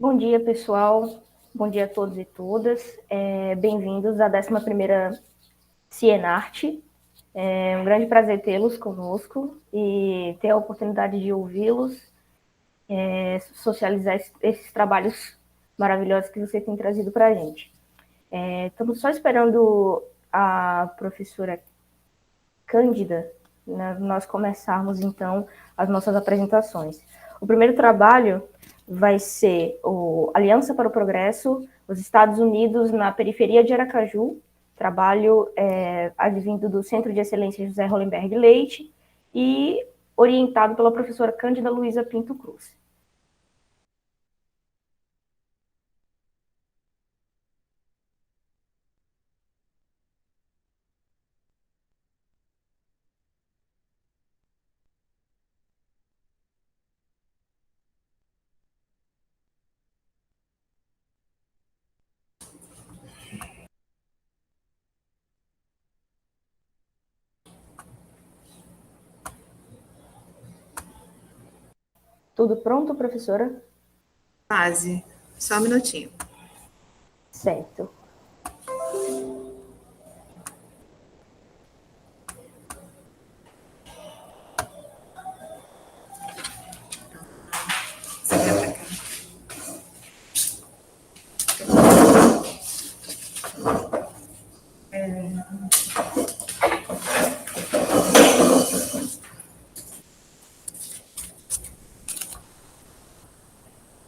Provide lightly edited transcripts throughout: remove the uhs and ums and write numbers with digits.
Bom dia, pessoal. Bom dia a todos e todas. Bem-vindos à 11ª Cienarte. É um grande prazer tê-los conosco e ter a oportunidade de ouvi-los, socializar esses trabalhos maravilhosos que você tem trazido para a gente. Estamos só esperando a professora Cândida, né, nós começarmos, então, as nossas apresentações. O primeiro trabalho vai ser o Aliança para o Progresso, os Estados Unidos na periferia de Aracaju, trabalho advindo do Centro de Excelência José Hollenberg Leite e orientado pela professora Cândida Luiza Pinto Cruz. Tudo pronto, professora? Quase. Só um minutinho. Certo.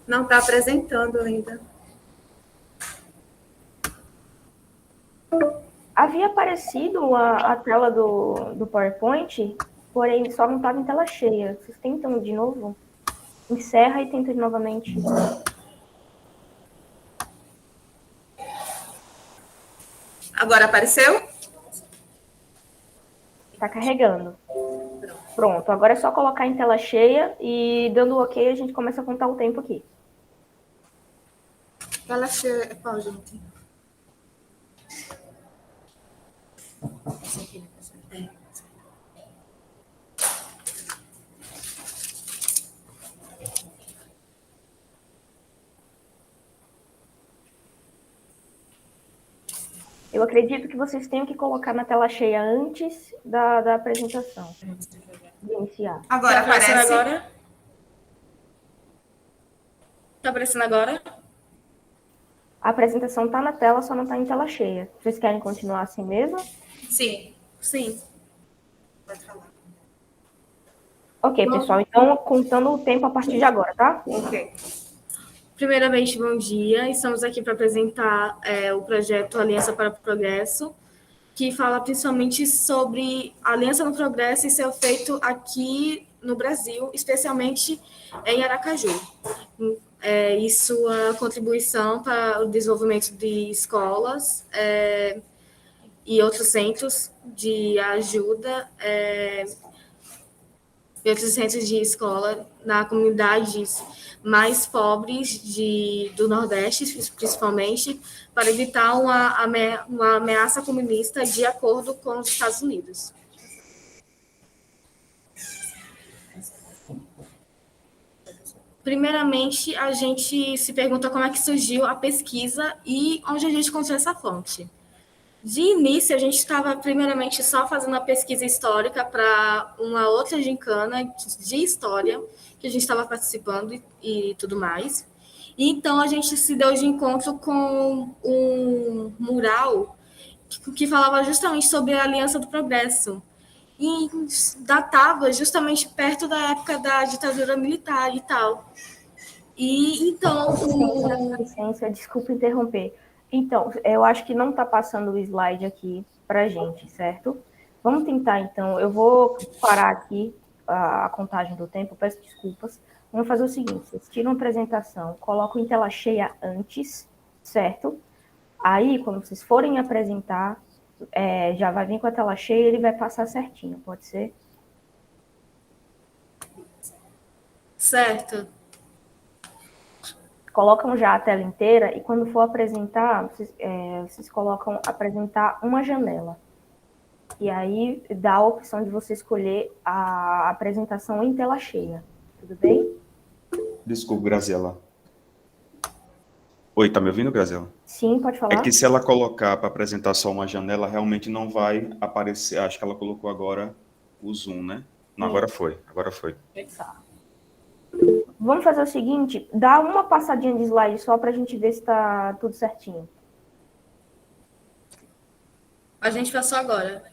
Não está apresentando ainda. Havia aparecido a tela do PowerPoint, porém só não estava em tela cheia. Vocês tentam de novo? Encerra e tenta novamente. Agora apareceu? Está carregando. Pronto, agora é só colocar em tela cheia e dando ok, a gente começa a contar o tempo aqui. Tela cheia é qual, gente? Eu acredito que vocês tenham que colocar na tela cheia antes da apresentação, de iniciar. Agora aparece. Agora? Tá aparecendo agora? A apresentação está na tela, só não está em tela cheia. Vocês querem continuar assim mesmo? Sim. Sim. Pode falar. Ok, pessoal. Então, contando o tempo a partir de agora, tá? Ok. Primeiramente, bom dia. Estamos aqui para apresentar o projeto Aliança para o Progresso, que fala principalmente sobre a Aliança no Progresso e seu feito aqui no Brasil, especialmente em Aracaju. E sua contribuição para o desenvolvimento de escolas e outros centros de ajuda e outros centros de escola na comunidades mais pobres do Nordeste, principalmente, para evitar uma ameaça comunista de acordo com os Estados Unidos. Primeiramente, a gente se pergunta como é que surgiu a pesquisa e onde a gente encontrou essa fonte. De início, a gente estava primeiramente só fazendo a pesquisa histórica para uma outra gincana de história que a gente estava participando e tudo mais. E então, a gente se deu de encontro com um mural que falava justamente sobre a Aliança do Progresso. E datava justamente perto da época da ditadura militar e tal. E então... Licença, desculpa interromper. Então, eu acho que não está passando o slide aqui para gente, certo? Vamos tentar, então. Eu vou parar aqui a contagem do tempo, peço desculpas. Vamos fazer o seguinte: vocês tiram a apresentação, colocam em tela cheia antes, certo? Aí, quando vocês forem apresentar, já vai vir com a tela cheia e ele vai passar certinho, pode ser? Certo. Colocam já a tela inteira e quando for apresentar, vocês colocam apresentar uma janela. E aí dá a opção de você escolher a apresentação em tela cheia. Tudo bem? Desculpe, Graziela. Oi, tá me ouvindo, Graziela? Sim, pode É que falar? se ela colocar para apresentar só uma janela, realmente não vai aparecer. Acho que ela colocou agora o zoom, né? Não, Sim. agora foi, agora foi. Tá. Vamos fazer o seguinte, dá uma passadinha de slide só para a gente ver se está tudo certinho. A gente passou agora.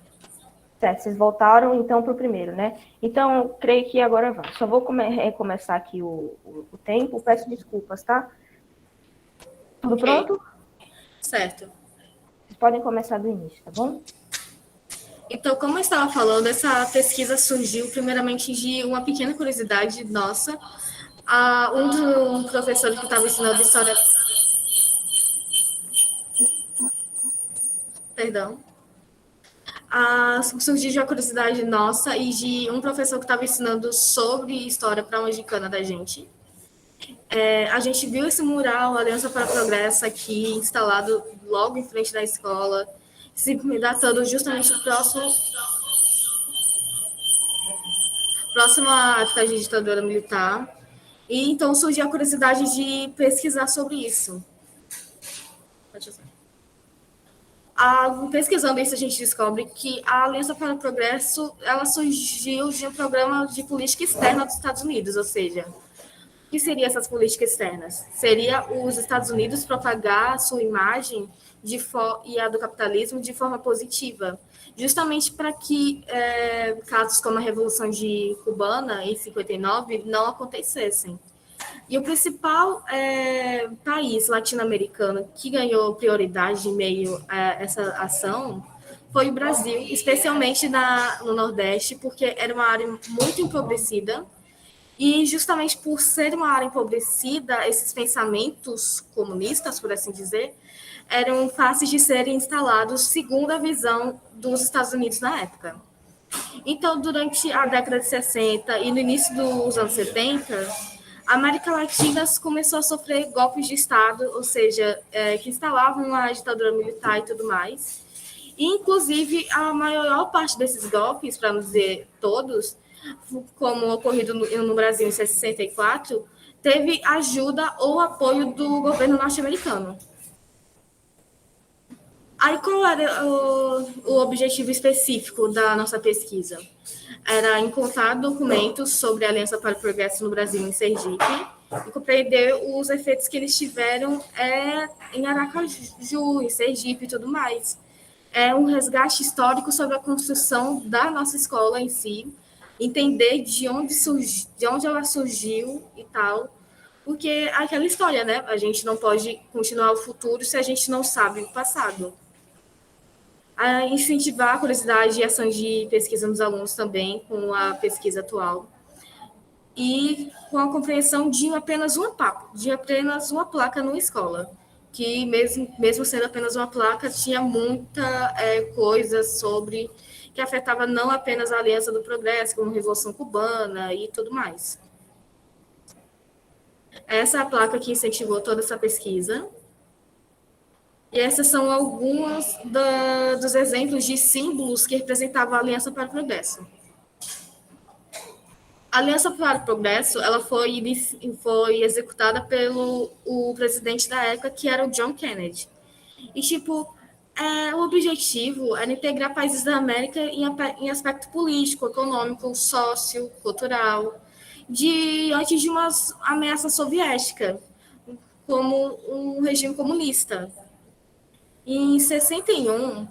Certo, vocês voltaram então para o primeiro, né? Então, creio que agora vai. Só vou recomeçar aqui o tempo, peço desculpas, tá? Tudo Ok. pronto? Certo. Vocês podem começar do início, tá bom? Então, como eu estava falando, essa pesquisa surgiu primeiramente de uma pequena curiosidade nossa. Um professor que estava ensinando história. Perdão. Surgiu de uma curiosidade nossa e de um professor que estava ensinando sobre história para uma gincana da gente. A gente viu esse mural, Aliança para o Progresso, aqui, instalado logo em frente da escola, se datando justamente próximo à época de ditadura militar. E então surgiu a curiosidade de pesquisar sobre isso. Pesquisando isso, a gente descobre que a Aliança para o Progresso ela surgiu de um programa de política externa dos Estados Unidos, ou seja, o que seriam essas políticas externas? Seria os Estados Unidos propagar a sua imagem e a do capitalismo de forma positiva, justamente para que casos como a Revolução de Cubana, em 59, não acontecessem. E o principal país latino-americano que ganhou prioridade em meio a essa ação foi o Brasil, especialmente no Nordeste, porque era uma área muito empobrecida. E justamente por ser uma área empobrecida, esses pensamentos comunistas, por assim dizer, eram fáceis de serem instalados segundo a visão dos Estados Unidos na época. Então, durante a década de 60 e no início dos anos 70, a América Latina começou a sofrer golpes de Estado, ou seja, que instalavam a ditadura militar e tudo mais. E, inclusive, a maior parte desses golpes, para não dizer todos, como ocorrido no Brasil em 64, teve ajuda ou apoio do governo norte-americano. Aí, qual era o objetivo específico da nossa pesquisa? Era encontrar documentos sobre a Aliança para o Progresso no Brasil, em Sergipe, e compreender os efeitos que eles tiveram em Aracaju, em Sergipe e tudo mais. É um resgate histórico sobre a construção da nossa escola em si, entender de onde ela surgiu e tal, porque aquela história, né? A gente não pode continuar o futuro se a gente não sabe o passado. A incentivar a curiosidade e ação de pesquisa nos alunos também, com a pesquisa atual. E com a compreensão de apenas uma placa numa escola, que mesmo sendo apenas uma placa, tinha muita coisa sobre que afetava não apenas a Aliança do Progresso, como a Revolução Cubana e tudo mais. Essa é a placa que incentivou toda essa pesquisa. E essas são alguns dos exemplos de símbolos que representavam a Aliança para o Progresso. A Aliança para o Progresso ela foi executada pelo o presidente da época, que era o John Kennedy. E, o objetivo era integrar países da América em aspecto político, econômico, sociocultural, diante de uma ameaça soviética, como um regime comunista. Em 61,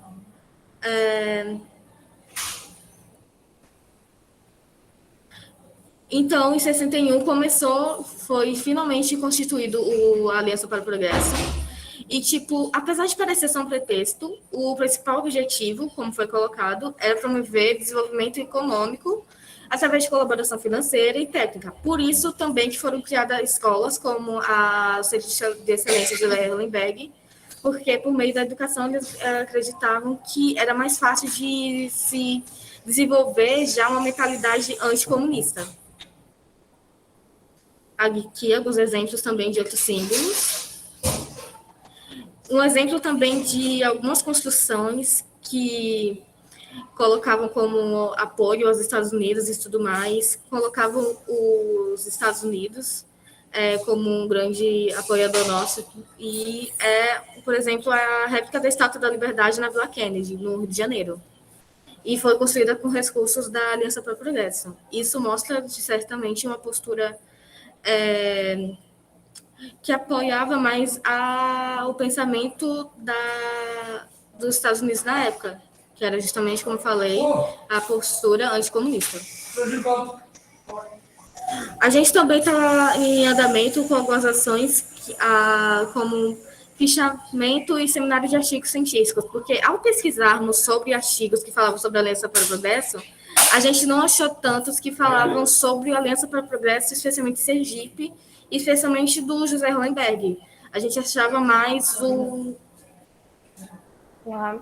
então, em 61 foi finalmente constituído a Aliança para o Progresso. E, apesar de parecer só um pretexto, o principal objetivo, como foi colocado, era promover desenvolvimento econômico através de colaboração financeira e técnica. Por isso, também que foram criadas escolas como a Centro de Excelência de Lerlenberg, porque por meio da educação eles acreditavam que era mais fácil de se desenvolver já uma mentalidade anticomunista. Aqui alguns exemplos também de outros símbolos. Um exemplo também de algumas construções que colocavam como apoio aos Estados Unidos e tudo mais, colocavam os Estados Unidos como um grande apoiador nosso, e por exemplo, a réplica da Estátua da Liberdade na Vila Kennedy, no Rio de Janeiro. E foi construída com recursos da Aliança para o Progresso. Isso mostra, certamente, uma postura que apoiava mais o pensamento dos Estados Unidos na época, que era justamente, como eu falei, a postura anticomunista. A gente também está em andamento com algumas ações, como fichamento e seminário de artigos científicos, porque ao pesquisarmos sobre artigos que falavam sobre a Aliança para o Progresso, a gente não achou tantos que falavam sobre a Aliança para o Progresso, especialmente Sergipe, e especialmente do José Hollenberg. A gente achava mais o...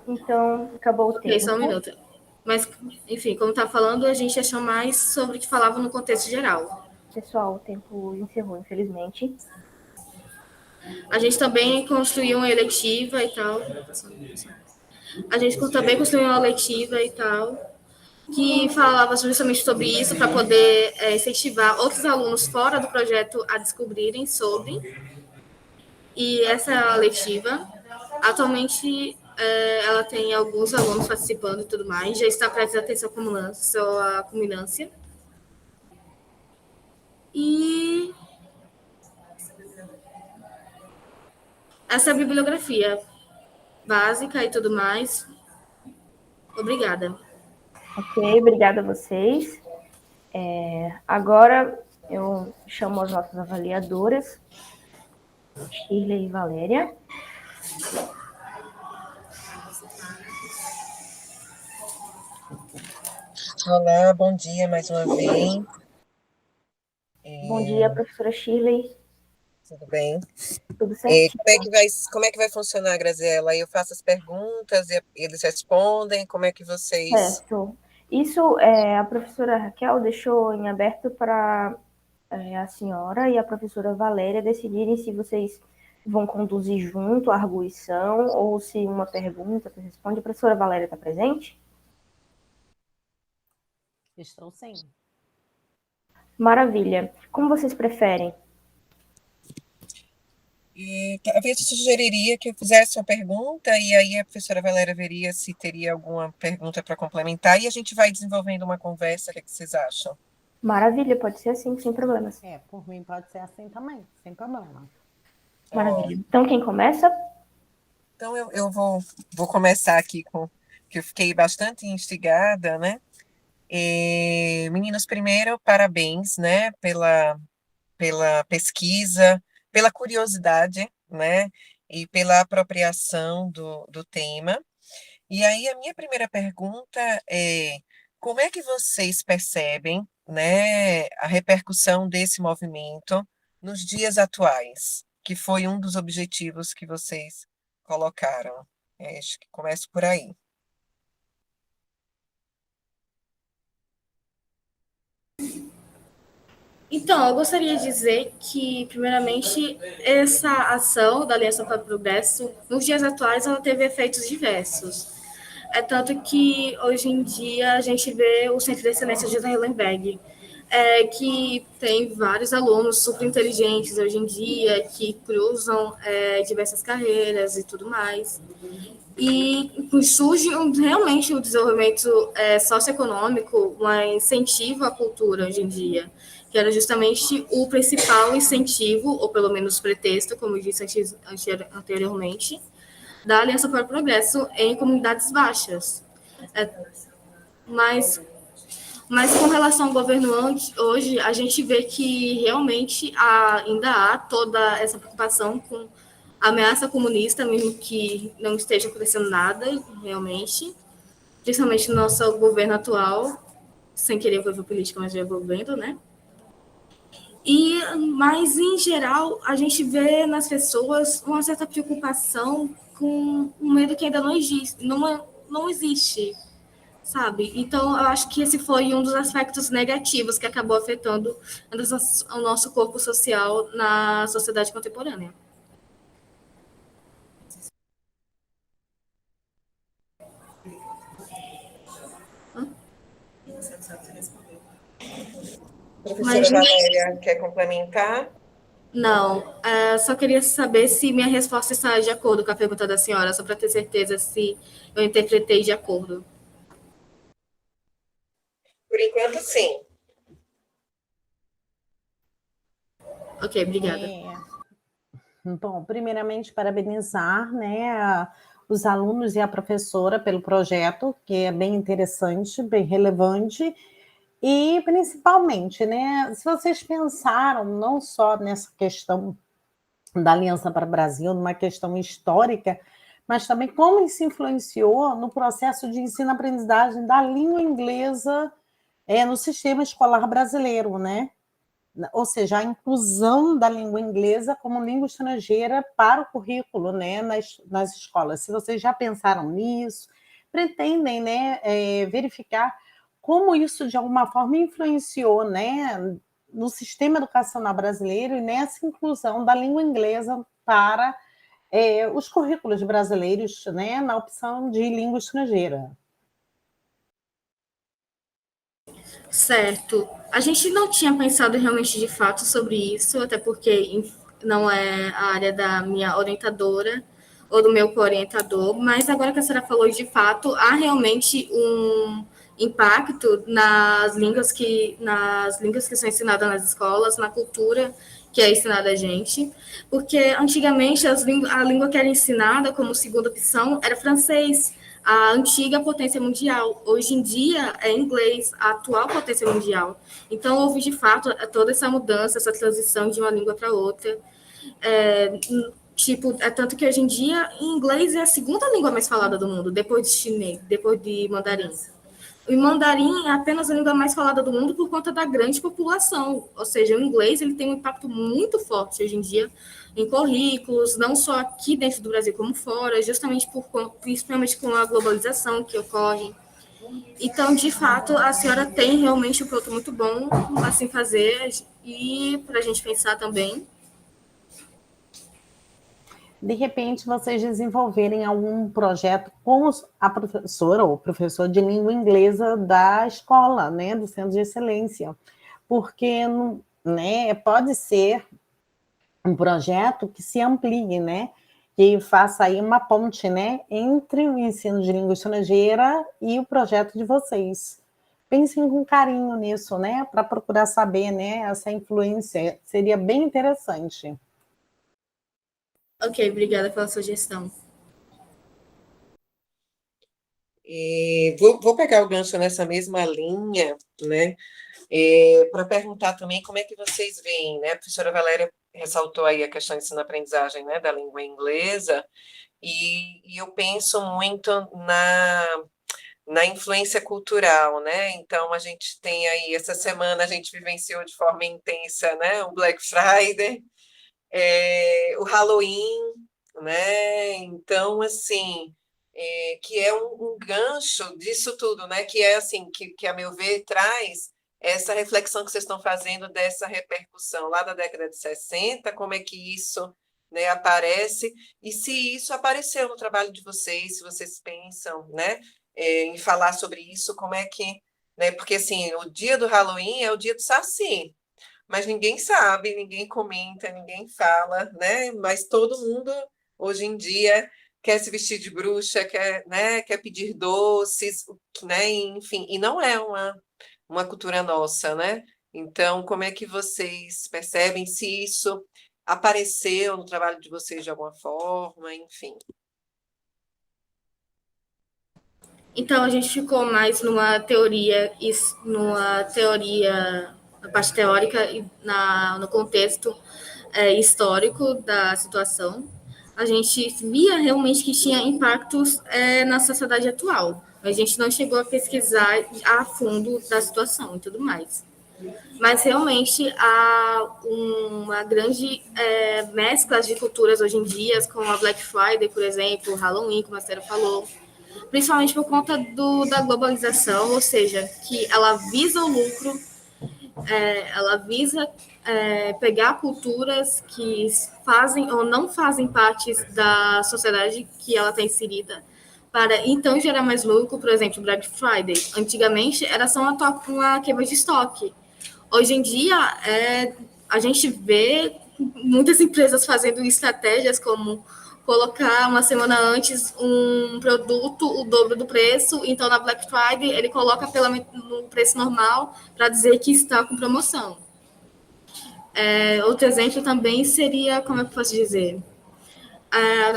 Então, acabou o tempo. Só um minuto. Mas, enfim, como está falando, a gente achou mais sobre o que falava no contexto geral. Pessoal, o tempo encerrou, infelizmente. A gente também construiu uma eletiva e tal. A gente também construiu uma eletiva e tal, que falava justamente sobre isso, para poder incentivar outros alunos fora do projeto a descobrirem sobre. E essa letiva, atualmente, ela tem alguns alunos participando e tudo mais, já está prestes a ter sua culminância. E essa é a bibliografia básica e tudo mais. Obrigada. Ok, obrigada a vocês. Agora eu chamo as nossas avaliadoras, Shirley e Valéria. Olá, bom dia mais uma vez. Bom dia, professora Shirley. Tudo bem? Tudo certo? Como é que vai funcionar, Graziela? Eu faço as perguntas e eles respondem? Como é que vocês... Certo. Isso a professora Raquel deixou em aberto para a senhora e a professora Valéria decidirem se vocês vão conduzir junto a arguição ou se uma pergunta você responde. A professora Valéria está presente? Estou sim. Maravilha. Como vocês preferem? Talvez eu sugeriria que eu fizesse uma pergunta e aí a professora Valéria veria se teria alguma pergunta para complementar e a gente vai desenvolvendo uma conversa. O que vocês acham? Maravilha, pode ser assim, sem problemas. Por mim pode ser assim também, sem problema. Maravilha. Então, quem começa? Então, eu vou começar aqui que eu fiquei bastante instigada, né? Meninos, primeiro, parabéns, né, pela pesquisa, pela curiosidade, né, e pela apropriação do tema. E aí, a minha primeira pergunta é, como é que vocês percebem, né, a repercussão desse movimento nos dias atuais, que foi um dos objetivos que vocês colocaram? Acho que começo por aí. Então, eu gostaria de dizer que, primeiramente, essa ação da Aliança para o Progresso, nos dias atuais, ela teve efeitos diversos. É tanto que, hoje em dia, a gente vê o Centro de Excelência de Hollenberg, que tem vários alunos super inteligentes hoje em dia, que cruzam diversas carreiras e tudo mais. E surge realmente o desenvolvimento socioeconômico, um incentivo à cultura hoje em dia, que era justamente o principal incentivo, ou pelo menos pretexto, como eu disse anteriormente, da Aliança para o Progresso em comunidades baixas. Mas com relação ao governo hoje, a gente vê que realmente ainda há toda essa preocupação com a ameaça comunista, mesmo que não esteja acontecendo nada, realmente, principalmente no nosso governo atual, sem querer envolver política, mas já envolvendo, né? Mas, em geral, a gente vê nas pessoas uma certa preocupação com um medo que ainda não existe, sabe? Então, eu acho que esse foi um dos aspectos negativos que acabou afetando o nosso corpo social na sociedade contemporânea. Professora Valéria, quer complementar? Não, só queria saber se minha resposta está de acordo com a pergunta da senhora, só para ter certeza se eu interpretei de acordo. Por enquanto, sim. Ok, obrigada. Bom, primeiramente, parabenizar, né, os alunos e a professora pelo projeto, que é bem interessante, bem relevante, e principalmente, né, se vocês pensaram não só nessa questão da Aliança para o Brasil, numa questão histórica, mas também como isso influenciou no processo de ensino-aprendizagem da língua inglesa no sistema escolar brasileiro, né? Ou seja, a inclusão da língua inglesa como língua estrangeira para o currículo, né, nas escolas. Se vocês já pensaram nisso, pretendem, né, verificar como isso de alguma forma influenciou, né, no sistema educacional brasileiro e nessa inclusão da língua inglesa para os currículos brasileiros, né, na opção de língua estrangeira. Certo. A gente não tinha pensado realmente de fato sobre isso, até porque não é a área da minha orientadora ou do meu co-orientador, mas agora que a senhora falou de fato, há realmente um impacto nas línguas que são ensinadas nas escolas, na cultura que é ensinada a gente, porque antigamente a língua que era ensinada como segunda opção era francês, a antiga potência mundial. Hoje em dia é inglês, a atual potência mundial. Então, houve, de fato, toda essa mudança, essa transição de uma língua para outra. Tanto que hoje em dia, inglês é a segunda língua mais falada do mundo, depois de chinês, depois de mandarim. O mandarim é apenas a língua mais falada do mundo por conta da grande população, ou seja, o inglês ele tem um impacto muito forte hoje em dia em currículos, não só aqui dentro do Brasil como fora, justamente principalmente com a globalização que ocorre. Então, de fato, a senhora tem realmente um ponto muito bom a se fazer e para a gente pensar também. De repente, vocês desenvolverem algum projeto com a professora ou professor de língua inglesa da escola, né, do Centro de Excelência, porque, né, pode ser um projeto que se amplie, né, que faça aí uma ponte, né, entre o ensino de língua estrangeira e o projeto de vocês. Pensem com carinho nisso, né, para procurar saber, né, essa influência, seria bem interessante. Ok, obrigada pela sugestão. Vou pegar o gancho nessa mesma linha, né, para perguntar também como é que vocês veem, né? A professora Valéria ressaltou aí a questão de ensino-aprendizagem, né, da língua inglesa, e eu penso muito na influência cultural, né? Então, a gente tem aí, essa semana a gente vivenciou de forma intensa, né, o Black Friday, o Halloween, né? Então, assim, que é um gancho disso tudo, né? Que é assim, que a meu ver traz essa reflexão que vocês estão fazendo dessa repercussão lá da década de 60, como é que isso, né, aparece, e se isso apareceu no trabalho de vocês, se vocês pensam, né, em falar sobre isso, como é que, né, porque assim, o dia do Halloween é o dia do Saci, mas ninguém sabe, ninguém comenta, ninguém fala, né? Mas todo mundo, hoje em dia, quer se vestir de bruxa, quer, né? Quer pedir doces, né? Enfim, e não é uma cultura nossa, né? Então, como é que vocês percebem se isso apareceu no trabalho de vocês de alguma forma, enfim? Então, a gente ficou mais numa teoria, na parte teórica e no contexto histórico da situação. A gente via realmente que tinha impactos na sociedade atual. A gente não chegou a pesquisar a fundo da situação e tudo mais. Mas realmente há uma grande mescla de culturas hoje em dia, como a Black Friday, por exemplo, o Halloween, como a senhora falou, principalmente por conta da globalização, ou seja, que ela visa o lucro, ela visa pegar culturas que fazem ou não fazem parte da sociedade que ela está inserida, para então gerar mais lucro. Por exemplo, Black Friday. Antigamente era só uma queima de estoque. Hoje em dia, a gente vê muitas empresas fazendo estratégias como colocar uma semana antes um produto o dobro do preço, então na Black Friday ele coloca no preço normal para dizer que está com promoção. Outro exemplo também seria, como é que eu posso dizer?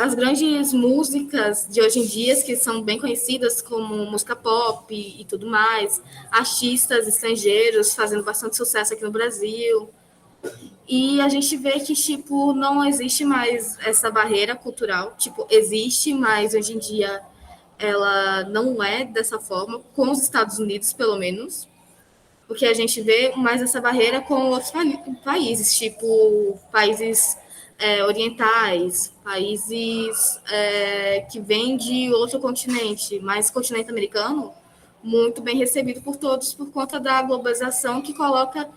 As grandes músicas de hoje em dia, que são bem conhecidas como música pop e tudo mais, artistas estrangeiros fazendo bastante sucesso aqui no Brasil. E a gente vê que, tipo, não existe mais essa barreira cultural. Tipo, existe, mas hoje em dia ela não é dessa forma, com os Estados Unidos, pelo menos. Porque a gente vê mais essa barreira com outros países, tipo, países orientais, países que vêm de outro continente, mas continente americano, muito bem recebido por todos por conta da globalização que coloca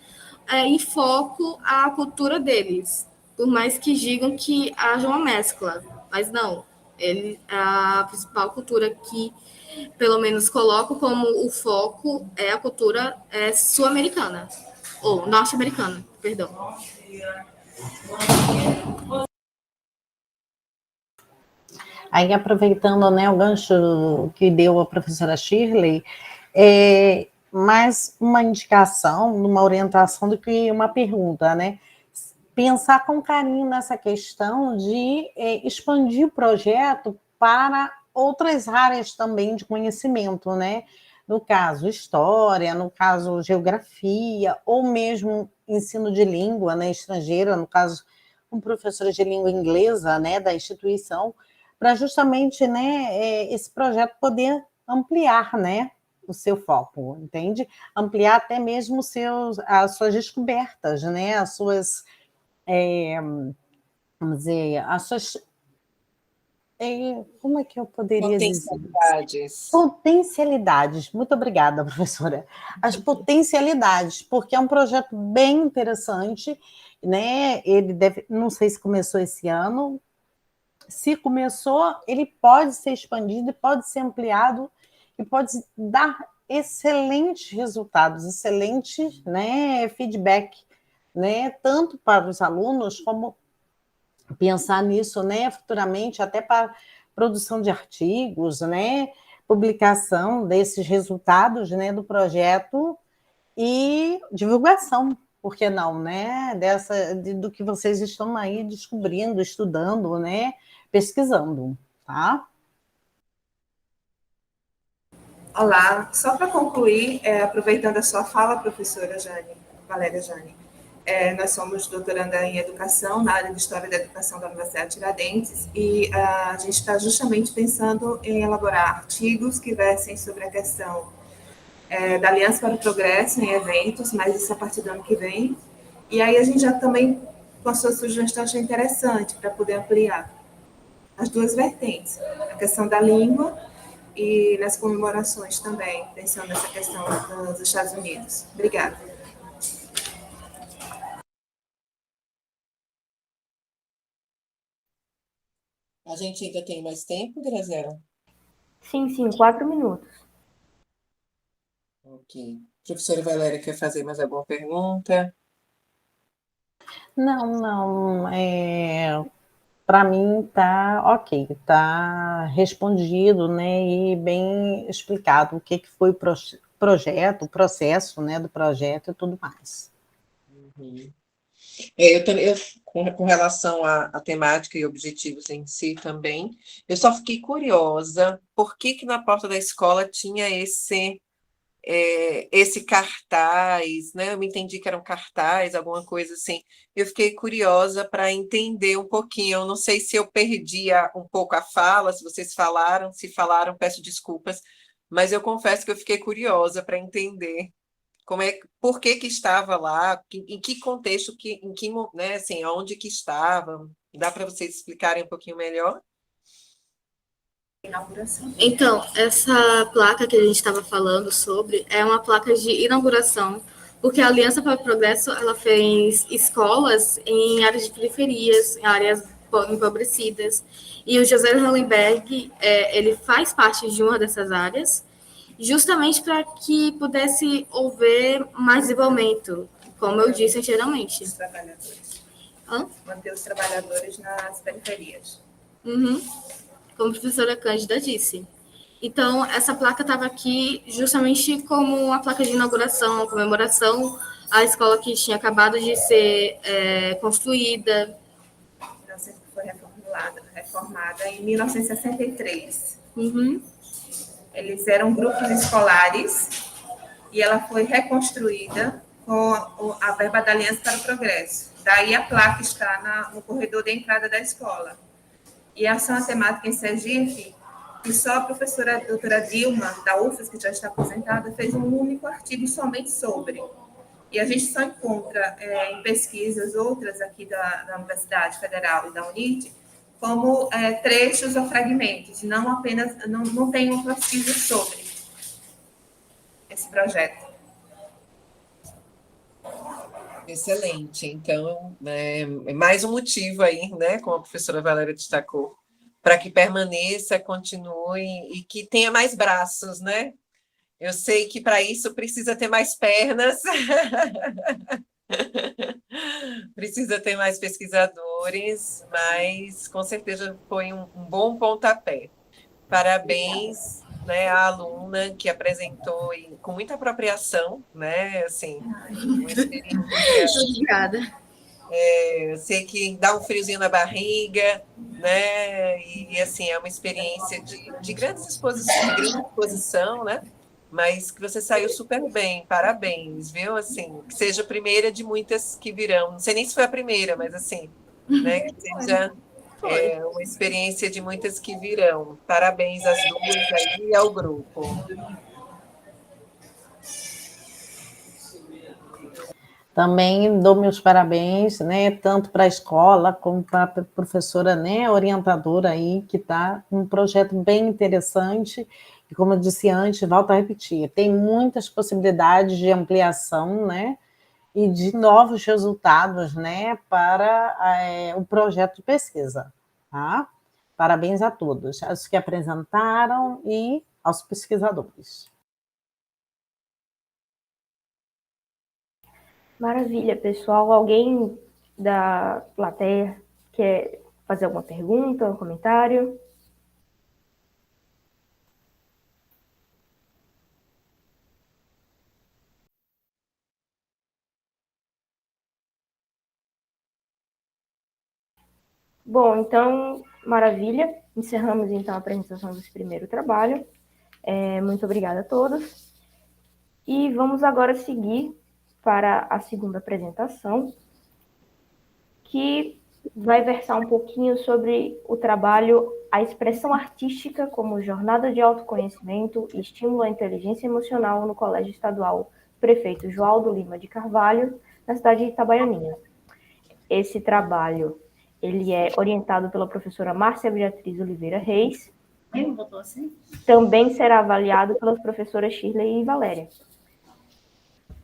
em foco a cultura deles, por mais que digam que haja uma mescla, mas não. A principal cultura que, pelo menos, coloco como o foco é a cultura sul-americana, ou norte-americana, perdão. Aí, aproveitando, né, o gancho que deu a professora Shirley, mais uma indicação, uma orientação do que uma pergunta, né? Pensar com carinho nessa questão de expandir o projeto para outras áreas também de conhecimento, né? No caso, história, no caso, geografia, ou mesmo ensino de língua, né, estrangeira, no caso, com professores de língua inglesa, né, da instituição, para justamente, né, esse projeto poder ampliar, né, o seu foco, entende? Ampliar até mesmo as suas descobertas, né, as suas, vamos dizer, as suas, como é que eu poderia dizer? Potencialidades. Muito obrigada, professora. As potencialidades, porque é um projeto bem interessante, né, ele deve, não sei se começou esse ano. Se começou, ele pode ser expandido, pode ser ampliado e pode dar excelentes resultados, excelentes, né, feedback, né, tanto para os alunos, como pensar nisso, né, futuramente, até para produção de artigos, né, publicação desses resultados, né, do projeto e divulgação, por que não, né, do que vocês estão aí descobrindo, estudando, né, pesquisando, tá? Olá, só para concluir, aproveitando a sua fala, professora Valéria Jane, nós somos doutoranda em Educação, na área de História da Educação da Universidade de Tiradentes, e a gente está justamente pensando em elaborar artigos que versem sobre a questão da Aliança para o Progresso em eventos, mas isso a partir do ano que vem, e aí a gente já também, com a sua sugestão, achei interessante para poder ampliar as duas vertentes, a questão da língua e nas comemorações também, pensando nessa questão dos Estados Unidos. Obrigada. A gente ainda tem mais tempo, Graziela? Sim, 4 minutos. Ok. Professora Valéria, quer fazer mais alguma pergunta? Não, para mim tá ok, tá respondido, né, e bem explicado o que foi o projeto, o processo, né, do projeto e tudo mais. Uhum. Com relação à temática e objetivos em si também, eu só fiquei curiosa por que na porta da escola tinha esse cartaz, né? Eu me entendi que era um cartaz, alguma coisa assim. Eu fiquei curiosa para entender um pouquinho. Eu não sei se eu perdi um pouco a fala, se vocês falaram, se falaram, peço desculpas, mas eu confesso que eu fiquei curiosa para entender por que estava lá, em que contexto, né, assim, onde que estava. Dá para vocês explicarem um pouquinho melhor? Então, essa placa que a gente estava falando sobre é uma placa de inauguração, porque a Aliança para o Progresso ela fez escolas em áreas de periferias, em áreas empobrecidas, e o José Hallenberg ele faz parte de uma dessas áreas, justamente para que pudesse haver mais desenvolvimento, como eu disse anteriormente. manter os trabalhadores nas periferias. Uhum. Como a professora Cândida disse. Então, essa placa estava aqui justamente como uma placa de inauguração, uma comemoração à escola que tinha acabado de ser construída. Foi reformada em 1963. Uhum. Eles eram grupos escolares e ela foi reconstruída com a verba da Aliança para o Progresso. Daí a placa está no corredor de entrada da escola. E a ação temática em Sergipe, que só a professora doutora Dilma, da UFES, que já está aposentada, fez um único artigo somente sobre. E a gente só encontra em pesquisas outras aqui da Universidade Federal e da UNIT, como trechos ou fragmentos, não apenas, não tem uma pesquisa sobre esse projeto. Excelente. Então, é mais um motivo aí, né, como a professora Valéria destacou, para que permaneça, continue e que tenha mais braços, né? Eu sei que para isso precisa ter mais pernas, precisa ter mais pesquisadores, mas com certeza foi um bom pontapé. Parabéns, né, à aluna que apresentou com muita apropriação, né, assim, uma experiência. Obrigada. Eu sei que dá um friozinho na barriga, né, e assim, é uma experiência de grande exposição, né, mas que você saiu super bem, parabéns, viu, assim, que seja a primeira de muitas que virão, não sei nem se foi a primeira, mas assim, né, que seja uma experiência de muitas que virão. Parabéns às duas aí e ao grupo. Também dou meus parabéns, né, tanto para a escola como para a professora, né, orientadora aí, que está um projeto bem interessante, e como eu disse antes, volto a repetir, tem muitas possibilidades de ampliação, né, e de novos resultados, né, para o projeto de pesquisa, tá? Parabéns a todos, aos que apresentaram e aos pesquisadores. Maravilha, pessoal. Alguém da plateia quer fazer alguma pergunta, um comentário? Bom, então, maravilha. Encerramos, então, a apresentação desse primeiro trabalho. Muito obrigada a todos. E vamos agora seguir para a segunda apresentação, que vai versar um pouquinho sobre o trabalho A Expressão Artística como Jornada de Autoconhecimento e Estímulo à Inteligência Emocional no Colégio Estadual Prefeito Joaldo Lima de Carvalho, na cidade de Itabaianinha. Esse trabalho ele é orientado pela professora Márcia Beatriz Oliveira Reis. Também será avaliado pelas professoras Shirley e Valéria.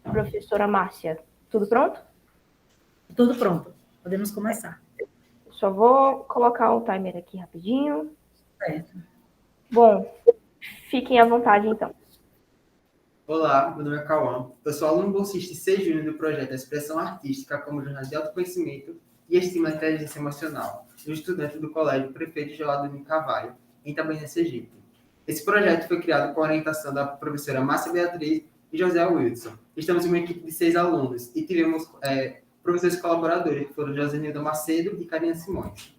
Professora Márcia, tudo pronto? Tudo pronto. Podemos começar. Só vou colocar um timer aqui rapidinho. Certo. Bom, fiquem à vontade, então. Olá, meu nome é Cauã. Eu sou aluno bolsista C Júnior do projeto Expressão Artística como Jornada de Autoconhecimento e Estímulo à Inteligência Emocional, um estudante do Colégio Prefeito Joaldo Lima de Carvalho, em Itabaianinha, Sergipe. Esse projeto foi criado com a orientação da professora Márcia Beatriz e José Wilson. Estamos em uma equipe de 6 alunos e tivemos professores colaboradores, que foram José Nilda Macedo e Karina Simões.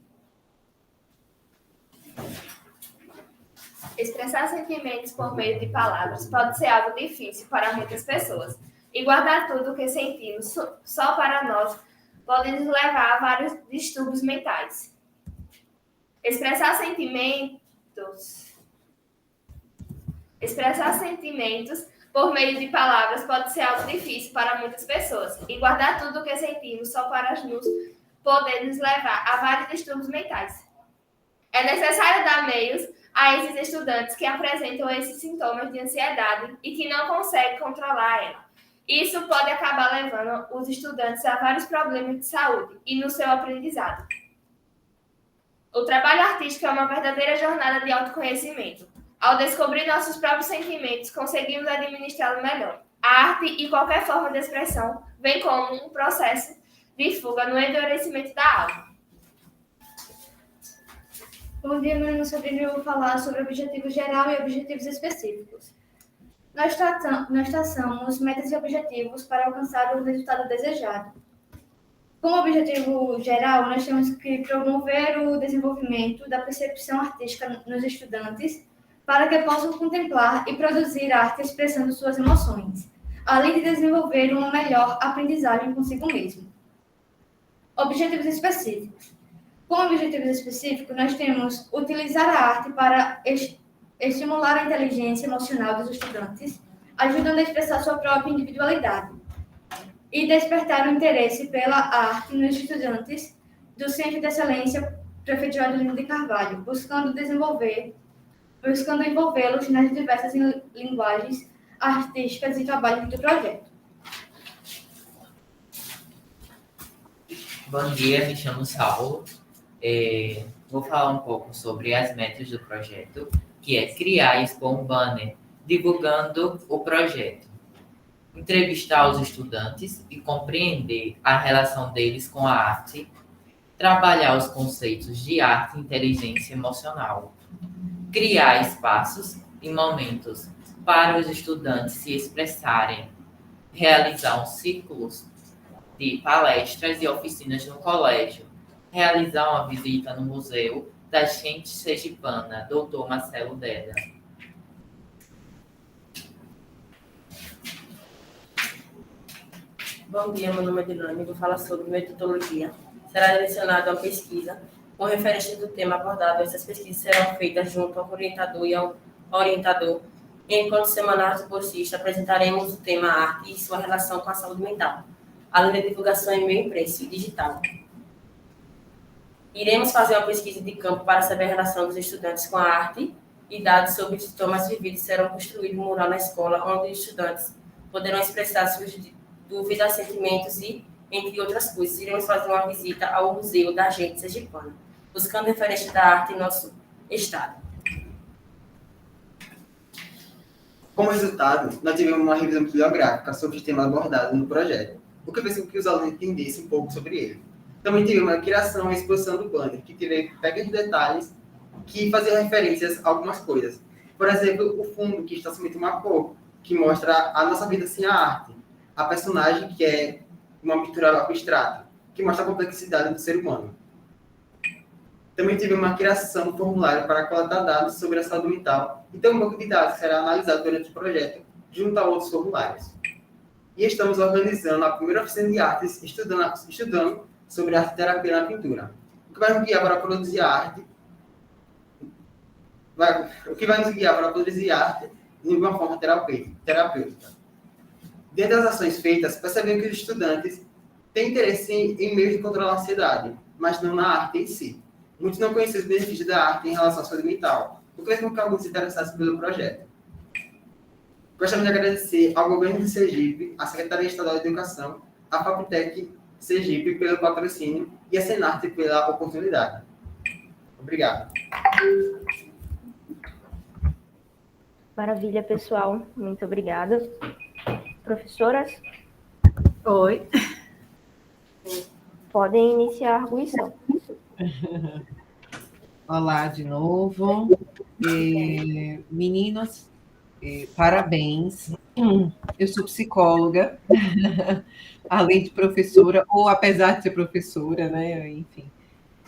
Expressar sentimentos por meio de palavras pode ser algo difícil para muitas pessoas. E guardar tudo o que sentimos só para nós pode nos levar a vários distúrbios mentais. Expressar sentimentos por meio de palavras pode ser algo difícil para muitas pessoas. E guardar tudo o que sentimos só para nós pode nos levar a vários distúrbios mentais. É necessário dar meios a esses estudantes que apresentam esses sintomas de ansiedade e que não conseguem controlar ela. Isso pode acabar levando os estudantes a vários problemas de saúde e no seu aprendizado. O trabalho artístico é uma verdadeira jornada de autoconhecimento. Ao descobrir nossos próprios sentimentos, conseguimos administrá-los melhor. A arte e qualquer forma de expressão vem como um processo de fuga no endurecimento da aula. Bom dia, meu nome é Sabrina e eu vou falar sobre objetivos geral e objetivos específicos. Nós traçamos metas e objetivos para alcançar o resultado desejado. Como objetivo geral, nós temos que promover o desenvolvimento da percepção artística nos estudantes para que possam contemplar e produzir arte expressando suas emoções, além de desenvolver uma melhor aprendizagem consigo mesmo. Objetivos específicos. Com objetivos específicos, nós temos utilizar a arte para estimular a inteligência emocional dos estudantes, ajudando a expressar sua própria individualidade, e despertar o interesse pela arte nos estudantes do Centro de Excelência Prefeitura Adelino de Carvalho, buscando envolvê-los nas diversas linguagens artísticas e trabalhos do projeto. Bom dia, me chamo Saulo. Vou falar um pouco sobre as metas do projeto, que é criar e expor um banner divulgando o projeto, entrevistar os estudantes e compreender a relação deles com a arte, trabalhar os conceitos de arte e inteligência emocional, criar espaços e momentos para os estudantes se expressarem, realizar ciclos de palestras e oficinas no colégio, realizar uma visita no Museu da Gente Sergipana, Dr. Marcelo Deda. Bom dia, meu nome é Dilane, vou falar sobre metodologia. Será direcionado a uma pesquisa com referência do tema abordado. Essas pesquisas serão feitas junto ao orientador e ao orientador. Em encontro semanal do bolsista, apresentaremos o tema arte e sua relação com a saúde mental, além da divulgação em meio impresso e digital. Iremos fazer uma pesquisa de campo para saber a relação dos estudantes com a arte e dados sobre os sintomas vividos. Serão construídos um mural na escola, onde os estudantes poderão expressar suas dúvidas, sentimentos e, entre outras coisas, iremos fazer uma visita ao Museu da Gente Sergipana, buscando referência da arte em nosso estado. Como resultado, nós tivemos uma revisão bibliográfica sobre os temas abordados no projeto, o que fez com que os alunos entendessem um pouco sobre ele. Também tivemos a criação e exposição do banner, que teve pequenos detalhes que faziam referências a algumas coisas. Por exemplo, o fundo, que está somente uma cor, que mostra a nossa vida sem a arte. A personagem, que é uma pintura abstrata, que mostra a complexidade do ser humano. Também tivemos uma criação do formulário para coletar dados sobre a saúde mental e tem um banco de dados que será analisado durante o projeto, junto a outros formulários. E estamos organizando a primeira oficina de artes, estudando sobre arte terapia na pintura. O que vai nos guiar para produzir arte de uma forma terapêutica. Dentro das ações feitas, percebemos que os estudantes têm interesse em meios de controlar a ansiedade, mas não na arte em si. Muitos não conhecem os benefícios da arte em relação à saúde mental, o que fez com que alguns se interessassem pelo projeto. Gostaria de agradecer ao Governo de Sergipe, à Secretaria Estadual de Educação, à Faptec Sergipe pelo patrocínio e a Senarte pela oportunidade. Obrigado. Maravilha, pessoal. Muito obrigada. Professoras? Oi. Podem iniciar a arguição. Olá de novo. Meninos, parabéns. Eu sou psicóloga, além de professora, ou apesar de ser professora, né? Enfim.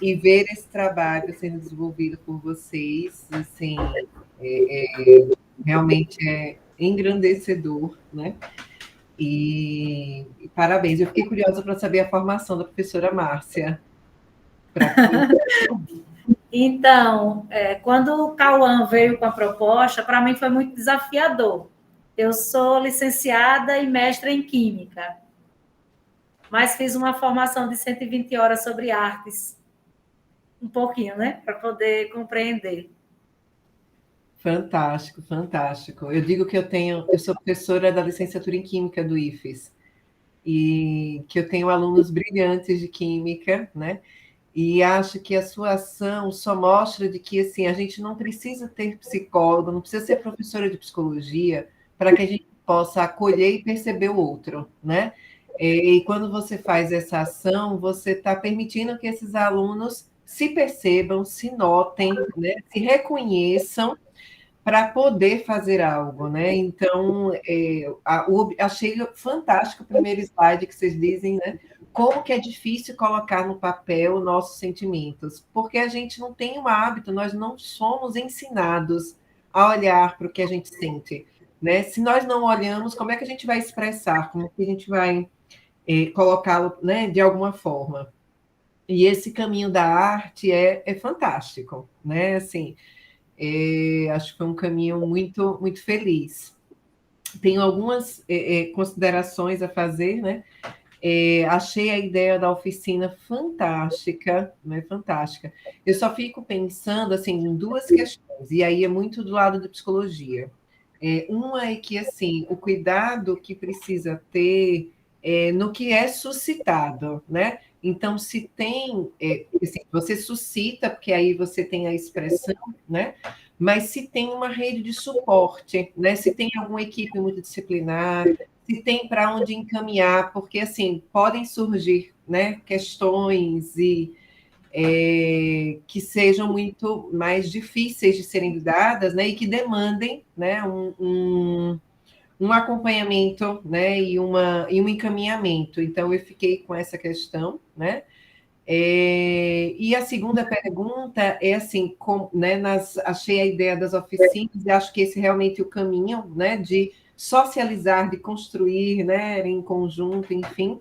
E ver esse trabalho sendo desenvolvido por vocês, assim, realmente é engrandecedor, né? E parabéns. Eu fiquei curiosa para saber a formação da professora Márcia. Então, quando o Cauã veio com a proposta, para mim foi muito desafiador. Eu sou licenciada e mestra em Química, mas fiz uma formação de 120 horas sobre artes, um pouquinho, né? Para poder compreender. Fantástico, fantástico. Eu digo que eu sou professora da licenciatura em Química do IFES, e que eu tenho alunos brilhantes de Química, né? E acho que a sua ação só mostra de que assim, a gente não precisa ter psicólogo, não precisa ser professora de psicologia para que a gente possa acolher e perceber o outro, né? E quando você faz essa ação, você está permitindo que esses alunos se percebam, se notem, né, se reconheçam para poder fazer algo, né? Então, achei fantástico o primeiro slide que vocês dizem, né? Como que é difícil colocar no papel nossos sentimentos, porque a gente não tem um hábito, nós não somos ensinados a olhar para o que a gente sente, né? Se nós não olhamos, como é que a gente vai expressar? Como que a gente vai colocá-lo, né, de alguma forma? E esse caminho da arte é fantástico, né? Assim, acho que foi um caminho muito, muito feliz. Tenho algumas considerações a fazer, né? Achei a ideia da oficina fantástica, né? Fantástica. Eu só fico pensando assim, em duas questões, e aí é muito do lado da psicologia. Uma é que assim, o cuidado que precisa ter no que é suscitado, né? Então, se tem, assim, você suscita, porque aí você tem a expressão, né? Mas se tem uma rede de suporte, né? Se tem alguma equipe multidisciplinar, se tem para onde encaminhar, porque assim podem surgir, né, questões que sejam muito mais difíceis de serem lidadas, né, e que demandem, né, um acompanhamento, né, e um encaminhamento. Então, eu fiquei com essa questão, né? E a segunda pergunta é assim, né, achei a ideia das oficinas e acho que esse é realmente o caminho, né, de socializar, de construir, né, em conjunto, enfim.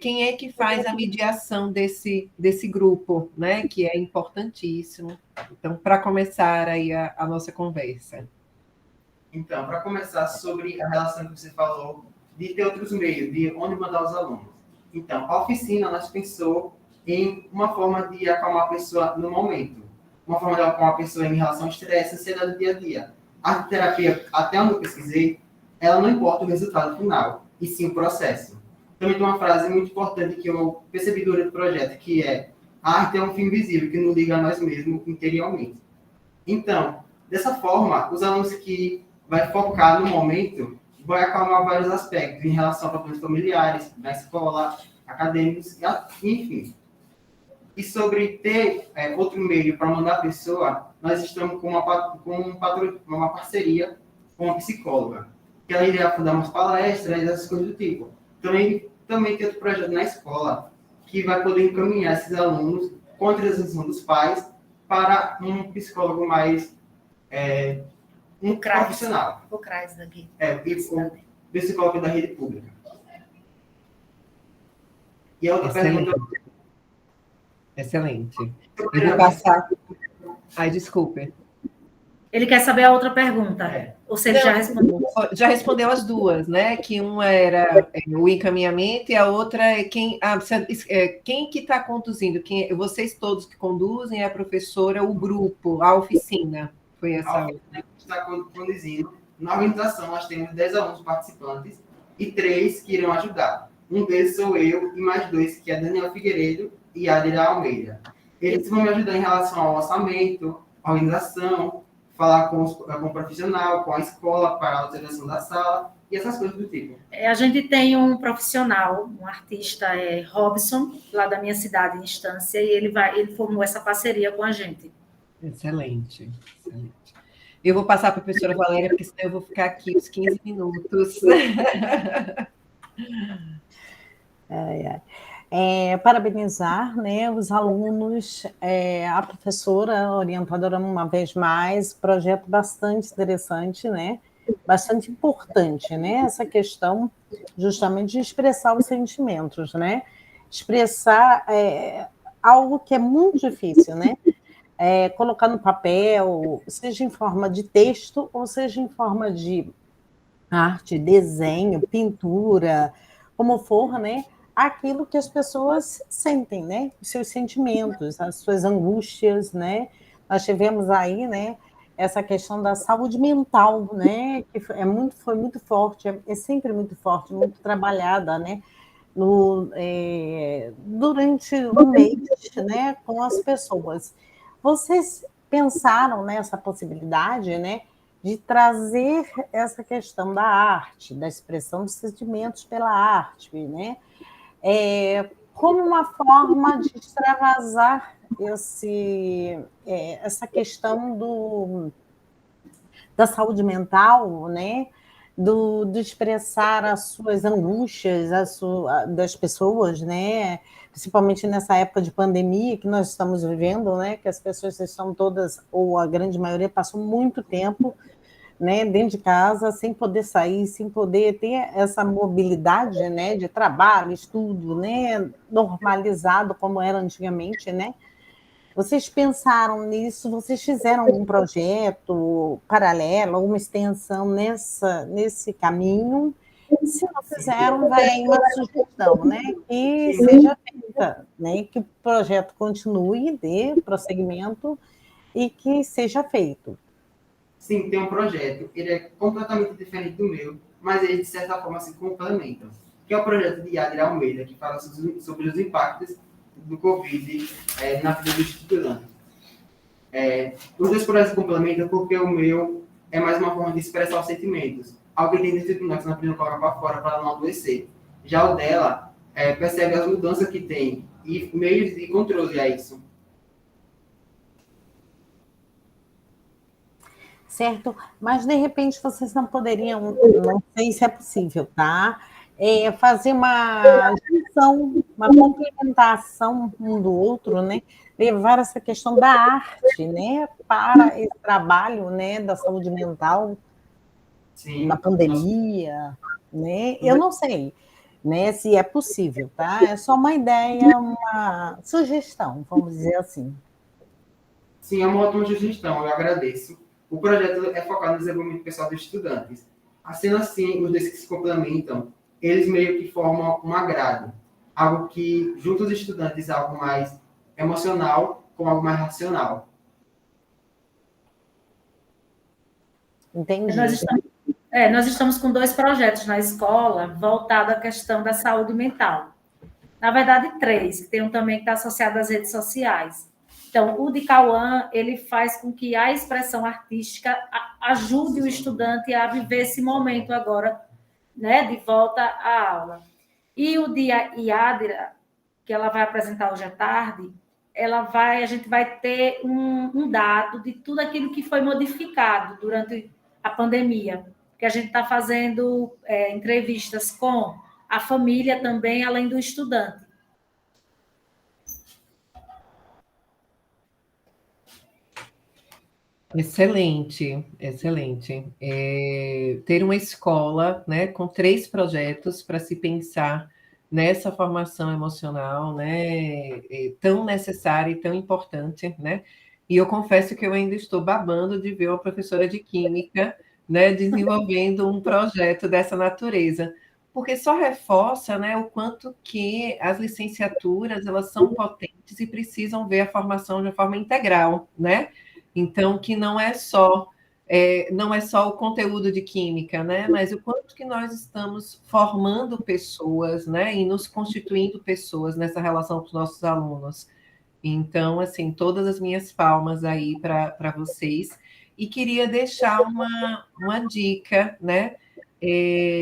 Quem é que faz a mediação desse grupo, né, que é importantíssimo. Então, para começar aí a nossa conversa. Então, para começar sobre a relação que você falou de ter outros meios, de onde mandar os alunos. Então, a oficina, nós pensou em uma forma de acalmar a pessoa no momento, uma forma de acalmar a pessoa em relação ao estresse, ansiedade do dia a dia. A arte terapia, até onde eu pesquisei, ela não importa o resultado final, e sim o processo. Também tem uma frase muito importante que eu percebi durante o projeto, que é: a arte é um fio invisível que nos liga a nós mesmos interiormente. Então, dessa forma, os alunos que vai focar no momento vai acalmar vários aspectos em relação a problemas familiares, na escola, acadêmicos, enfim. E sobre ter outro meio para mandar a pessoa, nós estamos com uma parceria com uma psicóloga, que ela iria dar umas palestras, essas coisas do tipo. Também tem outro projeto na escola, que vai poder encaminhar esses alunos, com a autorização dos pais, para um psicólogo mais profissional. O CRAS daqui. O psicólogo da rede pública. E a outra pergunta... Excelente. Eu vou passar... Ai, desculpe. Ele quer saber a outra pergunta. Ou se ele já respondeu? Já respondeu as duas, né? Que uma era o encaminhamento e a outra é quem que está conduzindo. Vocês todos que conduzem, a professora, o grupo, a oficina. Foi essa. A oficina está conduzindo. Na organização, nós temos 10 alunos participantes e 3 que irão ajudar. Um deles sou eu e mais 2, que é Daniel Figueiredo e Adila Almeida. Eles vão me ajudar em relação ao orçamento, à organização, falar com o profissional, com a escola, para a alteração da sala e essas coisas do tipo. A gente tem um profissional, um artista, Robson, lá da minha cidade, em Estância, e ele formou essa parceria com a gente. Excelente, excelente. Eu vou passar para a professora Valéria, porque senão eu vou ficar aqui uns 15 minutos. Parabenizar, né, os alunos, a professora, a orientadora, uma vez mais, projeto bastante interessante, né, bastante importante, né, essa questão justamente de expressar os sentimentos, né, expressar algo que é muito difícil, né, colocar no papel, seja em forma de texto ou seja em forma de arte, desenho, pintura, como for, né, aquilo que as pessoas sentem, né? Os seus sentimentos, as suas angústias, né? Nós tivemos aí, né, essa questão da saúde mental, né? Que foi muito forte, é sempre muito forte, muito trabalhada, né? Durante o mês, né? Com as pessoas. Vocês pensaram nessa possibilidade, né? de trazer essa questão da arte, da expressão dos sentimentos pela arte, né? Como uma forma de extravasar essa questão da saúde mental, né? De expressar as suas angústias das pessoas, né? Principalmente nessa época de pandemia que nós estamos vivendo, né? Que as pessoas estão todas, ou a grande maioria, passou muito tempo, né, dentro de casa, sem poder sair, sem poder ter essa mobilidade, né, de trabalho, estudo, né, normalizado como era antigamente, né? Vocês pensaram nisso? Vocês fizeram algum projeto paralelo, alguma extensão nesse caminho? Se não fizeram, vai aí uma sugestão, né, que seja feita, né, que o projeto continue, dê prosseguimento e que seja feito. Sim, tem um projeto, ele é completamente diferente do meu, mas eles, de certa forma, se complementam. Que é o projeto de Yadira Almeida, que fala sobre os impactos do Covid na vida do estudante. Os dois projetos se complementam porque o meu é mais uma forma de expressar os sentimentos. Alguém tem dificuldade na precisa colocar para fora para não adoecer. Já o dela percebe as mudanças que tem e meios de controle a isso. Certo? Mas, de repente, vocês não poderiam, não sei se é possível, tá? Fazer uma junção, uma complementação um do outro, né? Levar essa questão da arte, né, para esse trabalho, né, da saúde mental, Sim, na pandemia, né? Eu não sei, né, se é possível, tá? É só uma ideia, uma sugestão, vamos dizer assim. Sim, é uma ótima sugestão, eu agradeço. O projeto é focado no desenvolvimento pessoal dos estudantes. Sendo assim, os dois que se complementam, eles meio que formam uma grade. Algo que junta os estudantes a algo mais emocional com algo mais racional. Entendi. Nós estamos com 2 projetos na escola voltados à questão da saúde mental. Na verdade, 3, que tem um também que está associado às redes sociais. Então, o de Cauã, ele faz com que a expressão artística ajude o estudante a viver esse momento agora, né, de volta à aula. E o de Yadira, que ela vai apresentar hoje à tarde, a gente vai ter um dado de tudo aquilo que foi modificado durante a pandemia, que a gente está fazendo entrevistas com a família também, além do estudante. Excelente, excelente. Ter uma escola, né, com 3 projetos para se pensar nessa formação emocional, né, tão necessária e tão importante, né? E eu confesso que eu ainda estou babando de ver uma professora de química, né, desenvolvendo um projeto dessa natureza, porque só reforça, né, o quanto que as licenciaturas elas são potentes e precisam ver a formação de uma forma integral, né? Então, que não é só o conteúdo de química, né? Mas o quanto que nós estamos formando pessoas, né? E nos constituindo pessoas nessa relação com os nossos alunos. Então, assim, todas as minhas palmas aí para vocês. E queria deixar uma dica, né?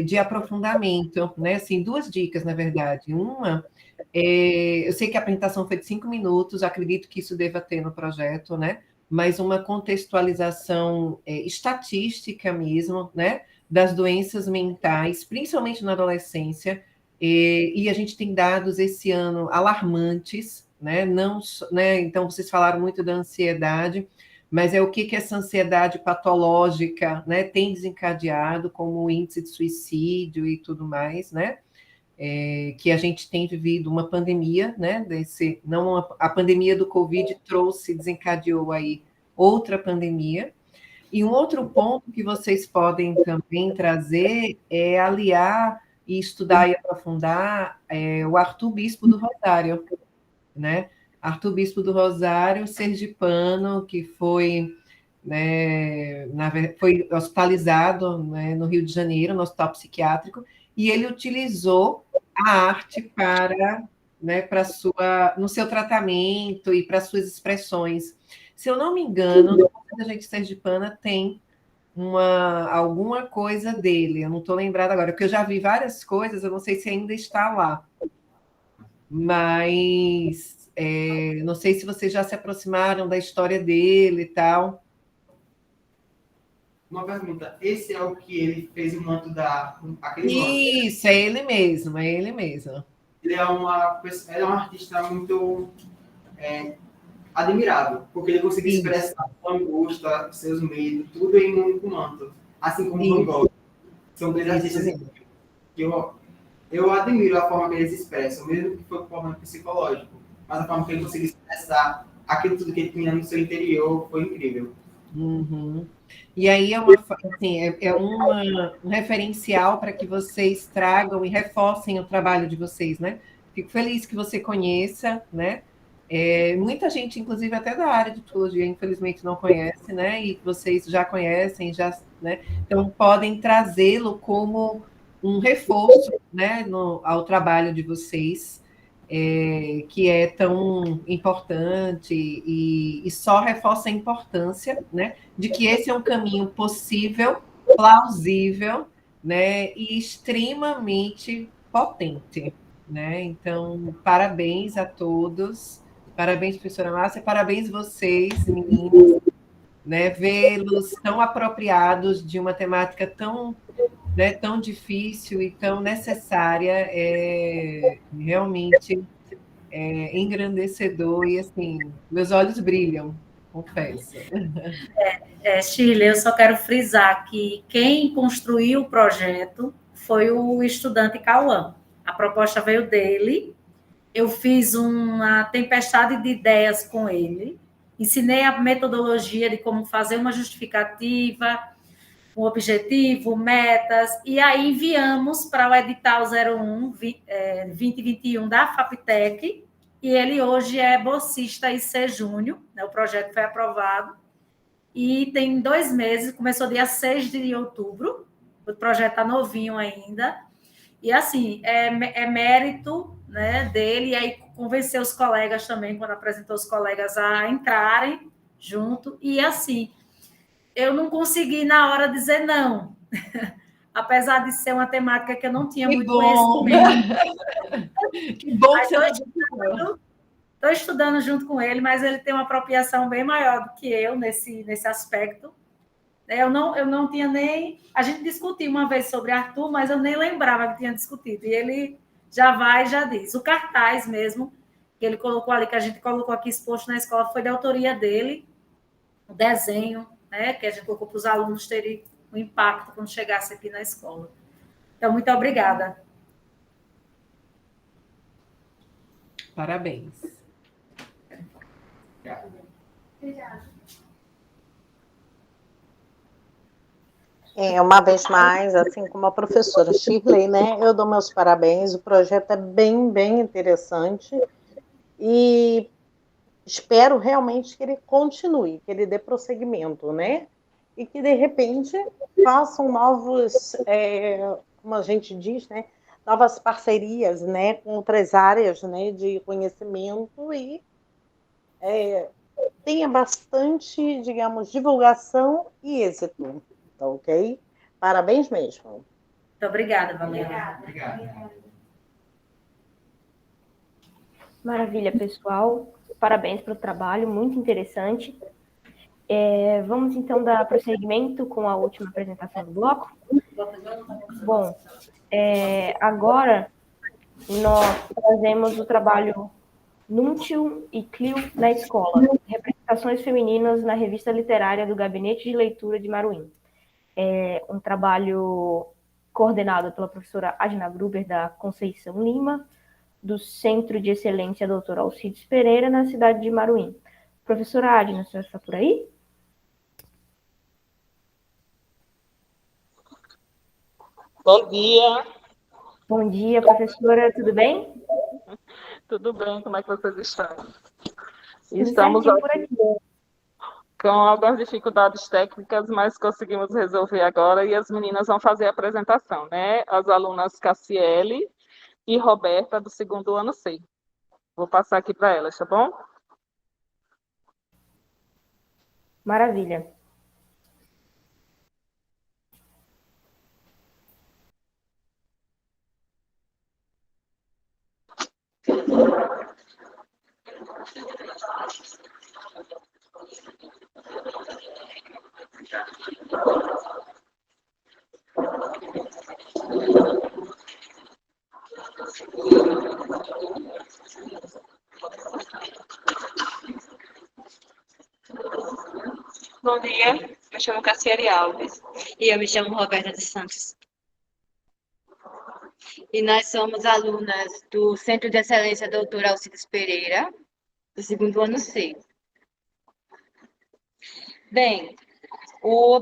De aprofundamento, né? Assim, 2 dicas, na verdade. Uma, eu sei que a apresentação foi de 5 minutos, acredito que isso deva ter no projeto, né? Mas uma contextualização estatística mesmo, né, das doenças mentais, principalmente na adolescência, e a gente tem dados esse ano alarmantes, né, não, né, então vocês falaram muito da ansiedade, mas o que essa ansiedade patológica, né, tem desencadeado, como o índice de suicídio e tudo mais, né, que a gente tem vivido uma pandemia, né? A pandemia do Covid desencadeou aí outra pandemia. E um outro ponto que vocês podem também trazer é aliar e estudar e aprofundar o Arthur Bispo do Rosário, né? Arthur Bispo do Rosário, sergipano, que foi, né, foi hospitalizado, né, no Rio de Janeiro, no hospital psiquiátrico, e ele utilizou a arte para, né, no seu tratamento e para suas expressões. Se eu não me engano, no Conselho da Gente Sergipana tem alguma coisa dele, eu não estou lembrada agora, porque eu já vi várias coisas, eu não sei se ainda está lá, mas não sei se vocês já se aproximaram da história dele e tal. Uma pergunta, esse é o que ele fez o manto aquele manto? Isso, é ele mesmo, é ele mesmo. Ele é um artista muito admirável, porque ele conseguiu expressar sua angústia, seus medos, tudo em um único manto, assim como Van Gogh. São dois artistas que eu admiro a forma que eles expressam, mesmo que foi por forma psicológico, mas a forma que ele conseguiu expressar aquilo tudo que ele tinha no seu interior foi incrível. Uhum. E aí é um referencial para que vocês tragam e reforcem o trabalho de vocês, né? Fico feliz que você conheça, né? Muita gente, inclusive até da área de psicologia, infelizmente não conhece, né? E vocês já conhecem, né? Então podem trazê-lo como um reforço, né? Ao trabalho de vocês, que é tão importante e só reforça a importância, né? De que esse é um caminho possível, plausível, né? E extremamente potente, né? Então, parabéns a todos. Parabéns, professora Márcia, parabéns vocês, meninos, né? Vê-los tão apropriados de uma temática tão, né, tão difícil e tão necessária, realmente engrandecedor e, assim, meus olhos brilham, confesso. Shirley, eu só quero frisar que quem construiu o projeto foi o estudante Cauã. A proposta veio dele, eu fiz uma tempestade de ideias com ele, ensinei a metodologia de como fazer uma justificativa, um objetivo, metas, e aí enviamos para o edital 01 2021 da FAPTEC, e ele hoje é bolsista IC Júnior, né, o projeto foi aprovado, e tem 2 meses, começou dia 6 de outubro, o projeto está novinho ainda, e assim, é mérito, né, dele, e aí convenceu os colegas também, quando apresentou os colegas a entrarem junto, e assim, eu não consegui na hora dizer não, apesar de ser uma temática que eu não tinha muito conhecimento. Que bom que você Estou estudando junto com ele, mas ele tem uma apropriação bem maior do que eu nesse aspecto. Eu não tinha nem... A gente discutiu uma vez sobre Arthur, mas eu nem lembrava que tinha discutido. E ele já vai e já diz. O cartaz mesmo, que ele colocou ali, que a gente colocou aqui exposto na escola, foi de autoria dele, o desenho, né, que a gente colocou para os alunos terem um impacto quando chegasse aqui na escola. Então, muito obrigada. Parabéns. Uma vez mais, assim como a professora Shirley, né, eu dou meus parabéns, o projeto é bem, bem interessante e espero realmente que ele continue, que ele dê prosseguimento, né, e que, de repente, façam novos, como a gente diz, né, novas parcerias, né, com outras áreas, né, de conhecimento e tenha bastante, digamos, divulgação e êxito. Tá ok? Parabéns mesmo. Muito obrigada, Valéria. Obrigado. Maravilha, pessoal. Parabéns pelo trabalho, muito interessante. Vamos, então, dar prosseguimento com a última apresentação do bloco. Bom, agora nós trazemos o trabalho Núncio e Clio na escola, representações femininas na revista literária do Gabinete de Leitura de Maruim. Um trabalho coordenado pela professora Adna Gruber, da Conceição Lima, do Centro de Excelência Dr. Alcides Pereira, na cidade de Maruim. Professora Adna, a senhora está por aí? Bom dia. Bom dia, professora, tudo bem? Tudo bem, como é que vocês estão? Tudo Estamos certinho por aqui. com algumas dificuldades técnicas, mas conseguimos resolver agora e as meninas vão fazer a apresentação, né? As alunas Cassiele e Roberta, do 2º ano C. Vou passar aqui para elas, tá bom? Maravilha. Bom dia, me chamo Cassiane Alves. E eu me chamo Roberta dos Santos. E nós somos alunas do Centro de Excelência Doutora Alcides Pereira, do segundo ano C. Bem, o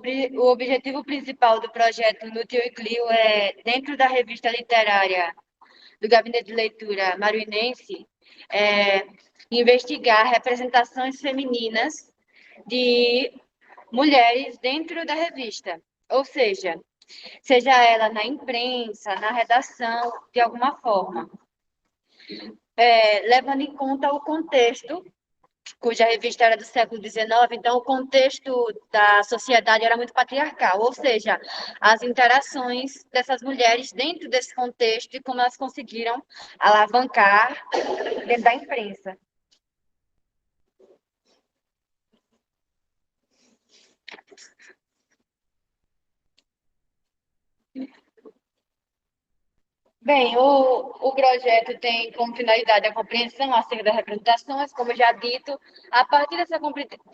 objetivo principal do projeto Nútil e Clio é, dentro da revista literária do Gabinete de Leitura Maruinense, investigar representações femininas de mulheres dentro da revista, ou seja ela na imprensa, na redação, de alguma forma, levando em conta o contexto, cuja revista era do século XIX, então o contexto da sociedade era muito patriarcal, ou seja, as interações dessas mulheres dentro desse contexto e como elas conseguiram alavancar dentro da imprensa. Bem, o projeto tem como finalidade a compreensão acerca das representações, como já dito. A partir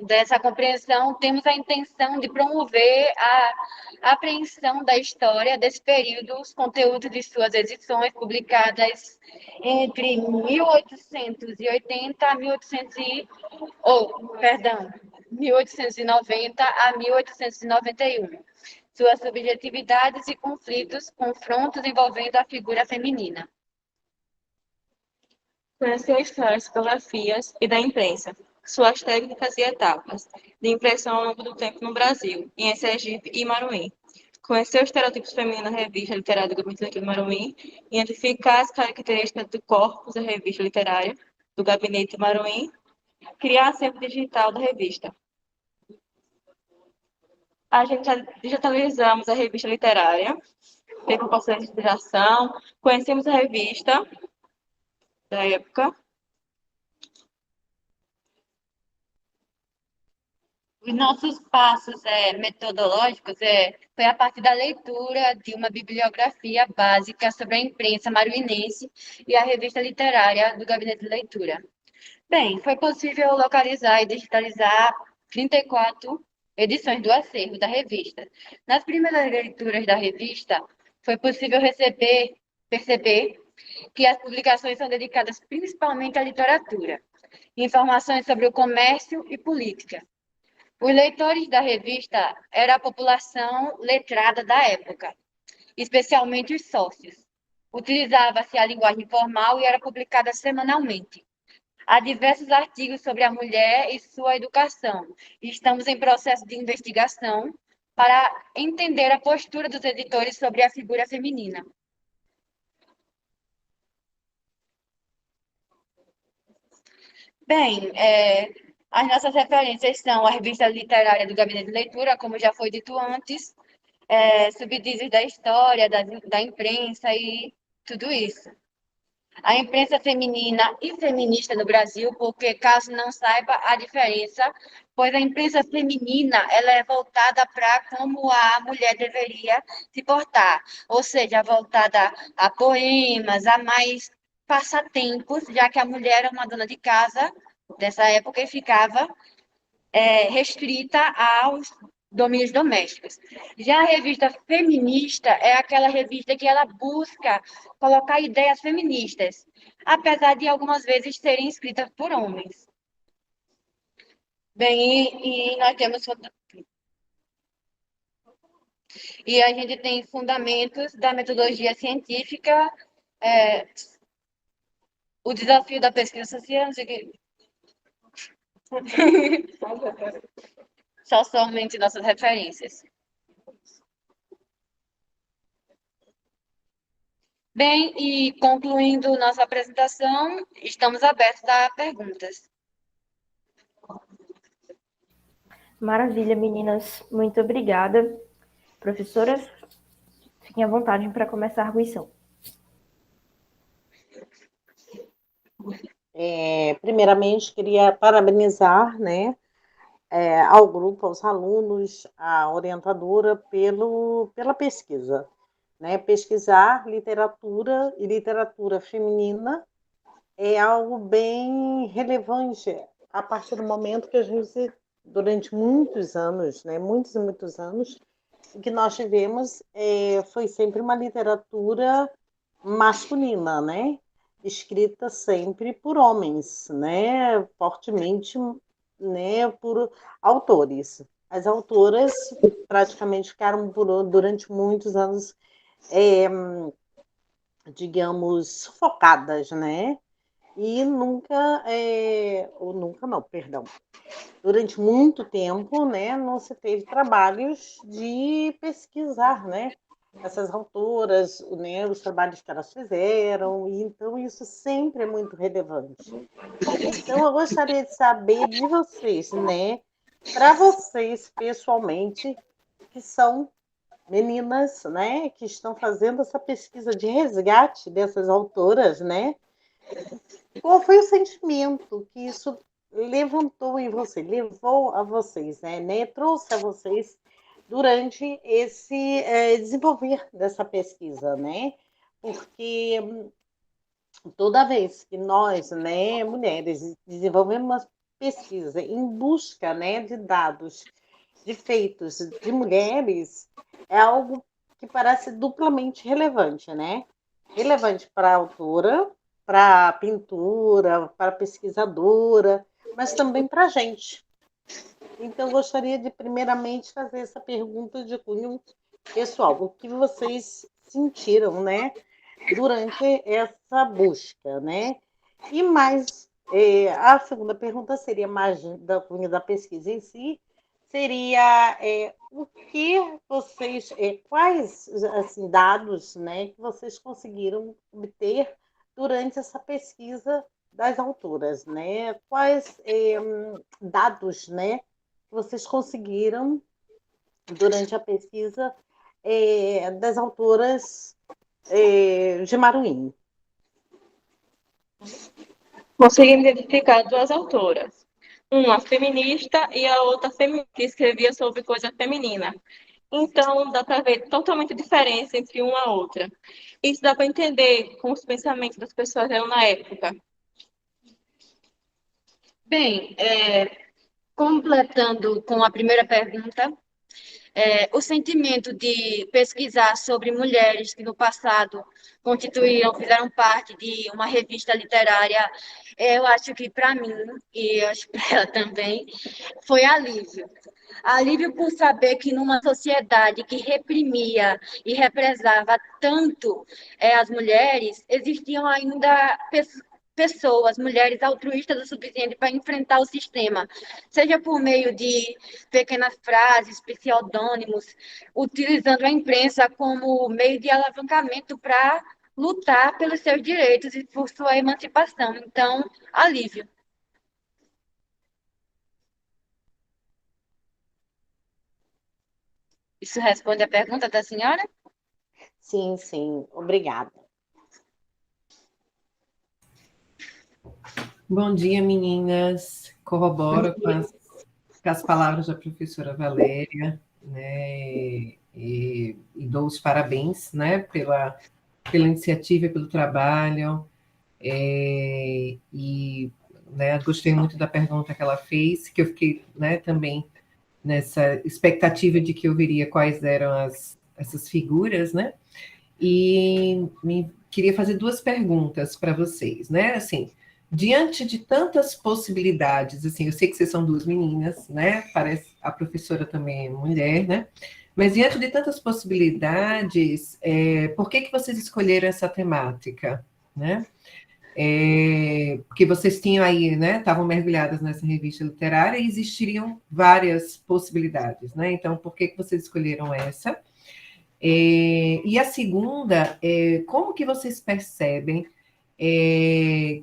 dessa compreensão, temos a intenção de promover a apreensão da história desse período, os conteúdos de suas edições publicadas entre 1880 a 1890 a 1891. Suas subjetividades e confrontos envolvendo a figura feminina. Conhecer a história das fotografias e da imprensa, suas técnicas e etapas de impressão ao longo do tempo no Brasil, em Sergipe e Maruim. Conhecer os estereótipos femininos da revista literária do Gabinete de Leitura de Maruim, identificar as características do corpus da revista literária do Gabinete de Maruim, criar acervo digital da revista. A gente já digitalizamos a revista literária, teve um processo de digitalização, conhecemos a revista da época. Os nossos passos metodológicos foi a partir da leitura de uma bibliografia básica sobre a imprensa maruinense e a revista literária do Gabinete de Leitura. Bem, foi possível localizar e digitalizar 34 edições do acervo da revista. Nas primeiras leituras da revista, foi possível perceber que as publicações são dedicadas principalmente à literatura, informações sobre o comércio e política. Os leitores da revista eram a população letrada da época, especialmente os sócios. Utilizava-se a linguagem formal e era publicada semanalmente. Há diversos artigos sobre a mulher e sua educação. Estamos em processo de investigação para entender a postura dos editores sobre a figura feminina. Bem, as nossas referências são a revista literária do Gabinete de Leitura, como já foi dito antes, subsídios da história, da imprensa e tudo isso. A imprensa feminina e feminista no Brasil, porque, caso não saiba a diferença, pois a imprensa feminina ela é voltada para como a mulher deveria se portar, ou seja, voltada a poemas, a mais passatempos, já que a mulher era uma dona de casa dessa época e ficava restrita aos domínios domésticos. Já a revista feminista é aquela revista que ela busca colocar ideias feministas, apesar de algumas vezes serem escritas por homens. Bem, e nós temos... E a gente tem fundamentos da metodologia científica, o desafio da pesquisa social, só somente nossas referências. Bem, e concluindo nossa apresentação, estamos abertos a perguntas. Maravilha, meninas. Muito obrigada. Professoras, fiquem à vontade para começar a arguição. Primeiramente, queria parabenizar, né, ao grupo, aos alunos, à orientadora pela pesquisa, né? Pesquisar literatura e literatura feminina é algo bem relevante a partir do momento que a gente, durante muitos anos, né, muitos e muitos anos, o que nós tivemos foi sempre uma literatura masculina, né? Escrita sempre por homens, né? Fortemente, né? Por autores. As autoras praticamente ficaram durante muitos anos, digamos, focadas, né? E nunca, ou nunca não, perdão, durante muito tempo, né, não se teve trabalhos de pesquisar, né, essas autoras, né, os trabalhos que elas fizeram, e então isso sempre é muito relevante. Então eu gostaria de saber de vocês, né, para vocês pessoalmente, que são meninas, né, que estão fazendo essa pesquisa de resgate dessas autoras, né, qual foi o sentimento que isso levantou em você, levou a vocês, né? Trouxe a vocês durante esse desenvolver dessa pesquisa, né? Porque toda vez que nós, né, mulheres, desenvolvemos uma pesquisa em busca, né, de dados, de feitos de mulheres, é algo que parece duplamente relevante, né? Relevante para a autora, para a pintura, para a pesquisadora, mas também para a gente. Então, eu gostaria de, primeiramente, fazer essa pergunta de cunho pessoal. O que vocês sentiram, né, durante essa busca, né? E mais, a segunda pergunta seria mais da cunho da pesquisa em si, seria o que vocês, quais assim, dados, né, que vocês conseguiram obter durante essa pesquisa das autoras, né? Quais dados, né, que vocês conseguiram durante a pesquisa das autoras de Maruim? Conseguimos identificar duas autoras, uma feminista e a outra que escrevia sobre coisa feminina. Então, dá para ver totalmente a diferença entre uma e outra. Isso dá para entender como os pensamentos das pessoas eram na época. Bem, completando com a primeira pergunta, o sentimento de pesquisar sobre mulheres que no passado fizeram parte de uma revista literária, eu acho que para mim, e eu acho para ela também, foi alívio. Alívio por saber que numa sociedade que reprimia e represava tanto as mulheres, existiam ainda pessoas, mulheres altruístas o suficiente para enfrentar o sistema, seja por meio de pequenas frases, pseudônimos, utilizando a imprensa como meio de alavancamento para lutar pelos seus direitos e por sua emancipação. Então, alívio. Isso responde a pergunta da senhora? Sim, sim, obrigada. Bom dia, meninas. Corroboro com as palavras da professora Valéria, né? E dou os parabéns, né, pela iniciativa e pelo trabalho. E né, gostei muito da pergunta que ela fez, que eu fiquei, né, também nessa expectativa de que eu veria quais eram essas figuras, né? E queria fazer duas perguntas para vocês, né? Assim, diante de tantas possibilidades, assim, eu sei que vocês são duas meninas, né? Parece a professora também é mulher, né? Mas diante de tantas possibilidades, por que vocês escolheram essa temática, né? Porque vocês tinham aí, né? Estavam mergulhadas nessa revista literária e existiriam várias possibilidades, né? Então, por que vocês escolheram essa? E a segunda, como que vocês percebem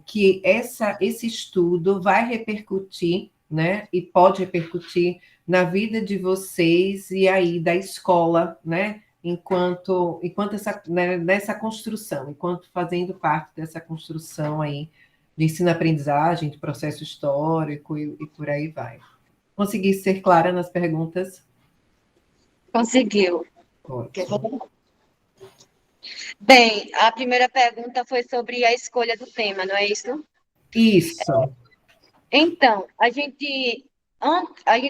que esse estudo vai repercutir, né, e pode repercutir na vida de vocês e aí da escola, né, enquanto essa, né, nessa construção, enquanto fazendo parte dessa construção aí de ensino-aprendizagem, de processo histórico e por aí vai. Consegui ser clara nas perguntas? Conseguiu. Ótimo. Bem, a primeira pergunta foi sobre a escolha do tema, não é isso? Isso. Então, a gente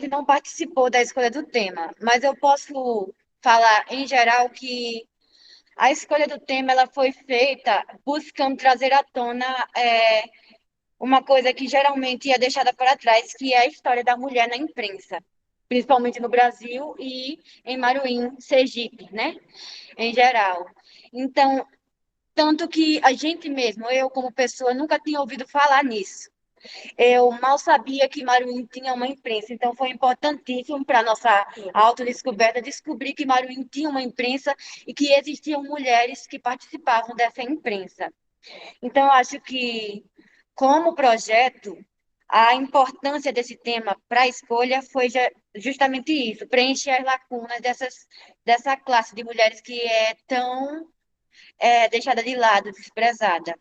não participou da escolha do tema, mas eu posso falar em geral que a escolha do tema ela foi feita buscando trazer à tona uma coisa que geralmente é deixada para trás, que é a história da mulher na imprensa, principalmente no Brasil e em Maruim, Sergipe, né? Em geral. Então, tanto que a gente mesmo, eu como pessoa, nunca tinha ouvido falar nisso. Eu mal sabia que Maruim tinha uma imprensa, então foi importantíssimo para a nossa autodescoberta descobrir que Maruim tinha uma imprensa e que existiam mulheres que participavam dessa imprensa. Então, eu acho que, como projeto, a importância desse tema para a escolha foi justamente isso, preencher as lacunas dessa classe de mulheres que é tão deixada de lado, desprezada.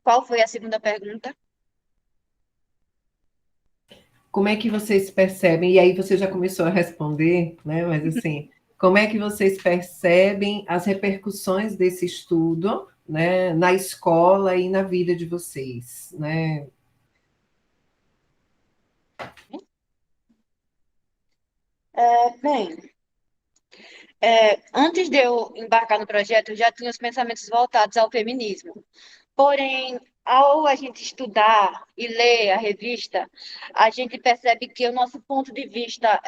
Qual foi a segunda pergunta? Como é que vocês percebem, e aí você já começou a responder, né? Mas assim, como é que vocês percebem as repercussões desse estudo, né, na escola e na vida de vocês, né? Bem, antes de eu embarcar no projeto, eu já tinha os pensamentos voltados ao feminismo. Porém, ao a gente estudar e ler a revista, a gente percebe que o nosso ponto de vista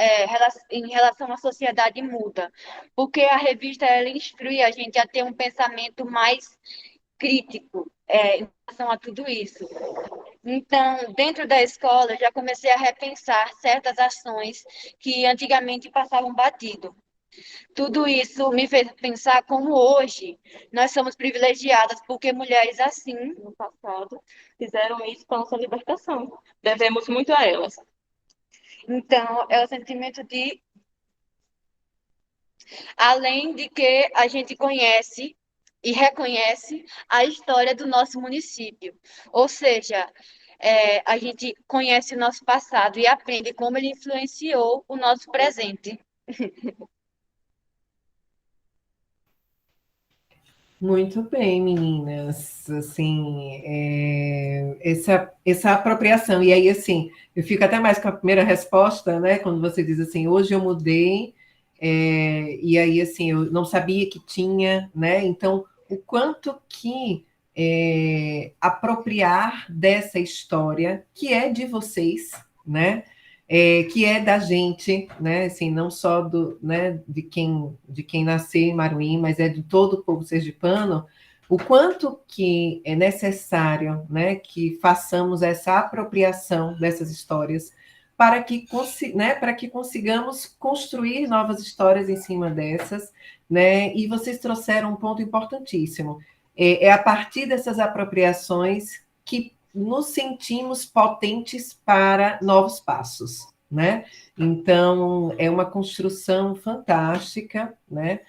em relação à sociedade muda, porque a revista ela instrui a gente a ter um pensamento mais crítico em relação a tudo isso. Então, dentro da escola, eu já comecei a repensar certas ações que antigamente passavam batido. Tudo isso me fez pensar como hoje nós somos privilegiadas, porque mulheres assim, No passado, fizeram isso para nossa libertação. Devemos muito a elas. então, é o sentimento de, além de que a gente conhece e reconhece a história do nosso município. Ou seja, a gente conhece o nosso passado e aprende como ele influenciou o nosso presente. Muito bem, meninas. Assim, essa apropriação. E aí, assim, eu fico até mais com a primeira resposta, né? Quando você diz assim, hoje eu mudei, e aí, assim, eu não sabia que tinha, né? Então, o quanto que apropriar dessa história, que é de vocês, né? Que é da gente, né? Assim, não só né, de quem nasceu em Maruim, mas é de todo o povo sergipano, o quanto que é necessário, né, que façamos essa apropriação dessas histórias para que consigamos construir novas histórias em cima dessas, né? E vocês trouxeram um ponto importantíssimo. É a partir dessas apropriações que nos sentimos potentes para novos passos, né? Então, é uma construção fantástica, né?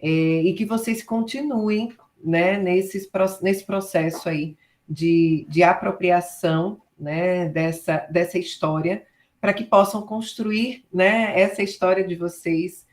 E que vocês continuem, né, nesse processo aí de apropriação, né, dessa história, para que possam construir, né, essa história de vocês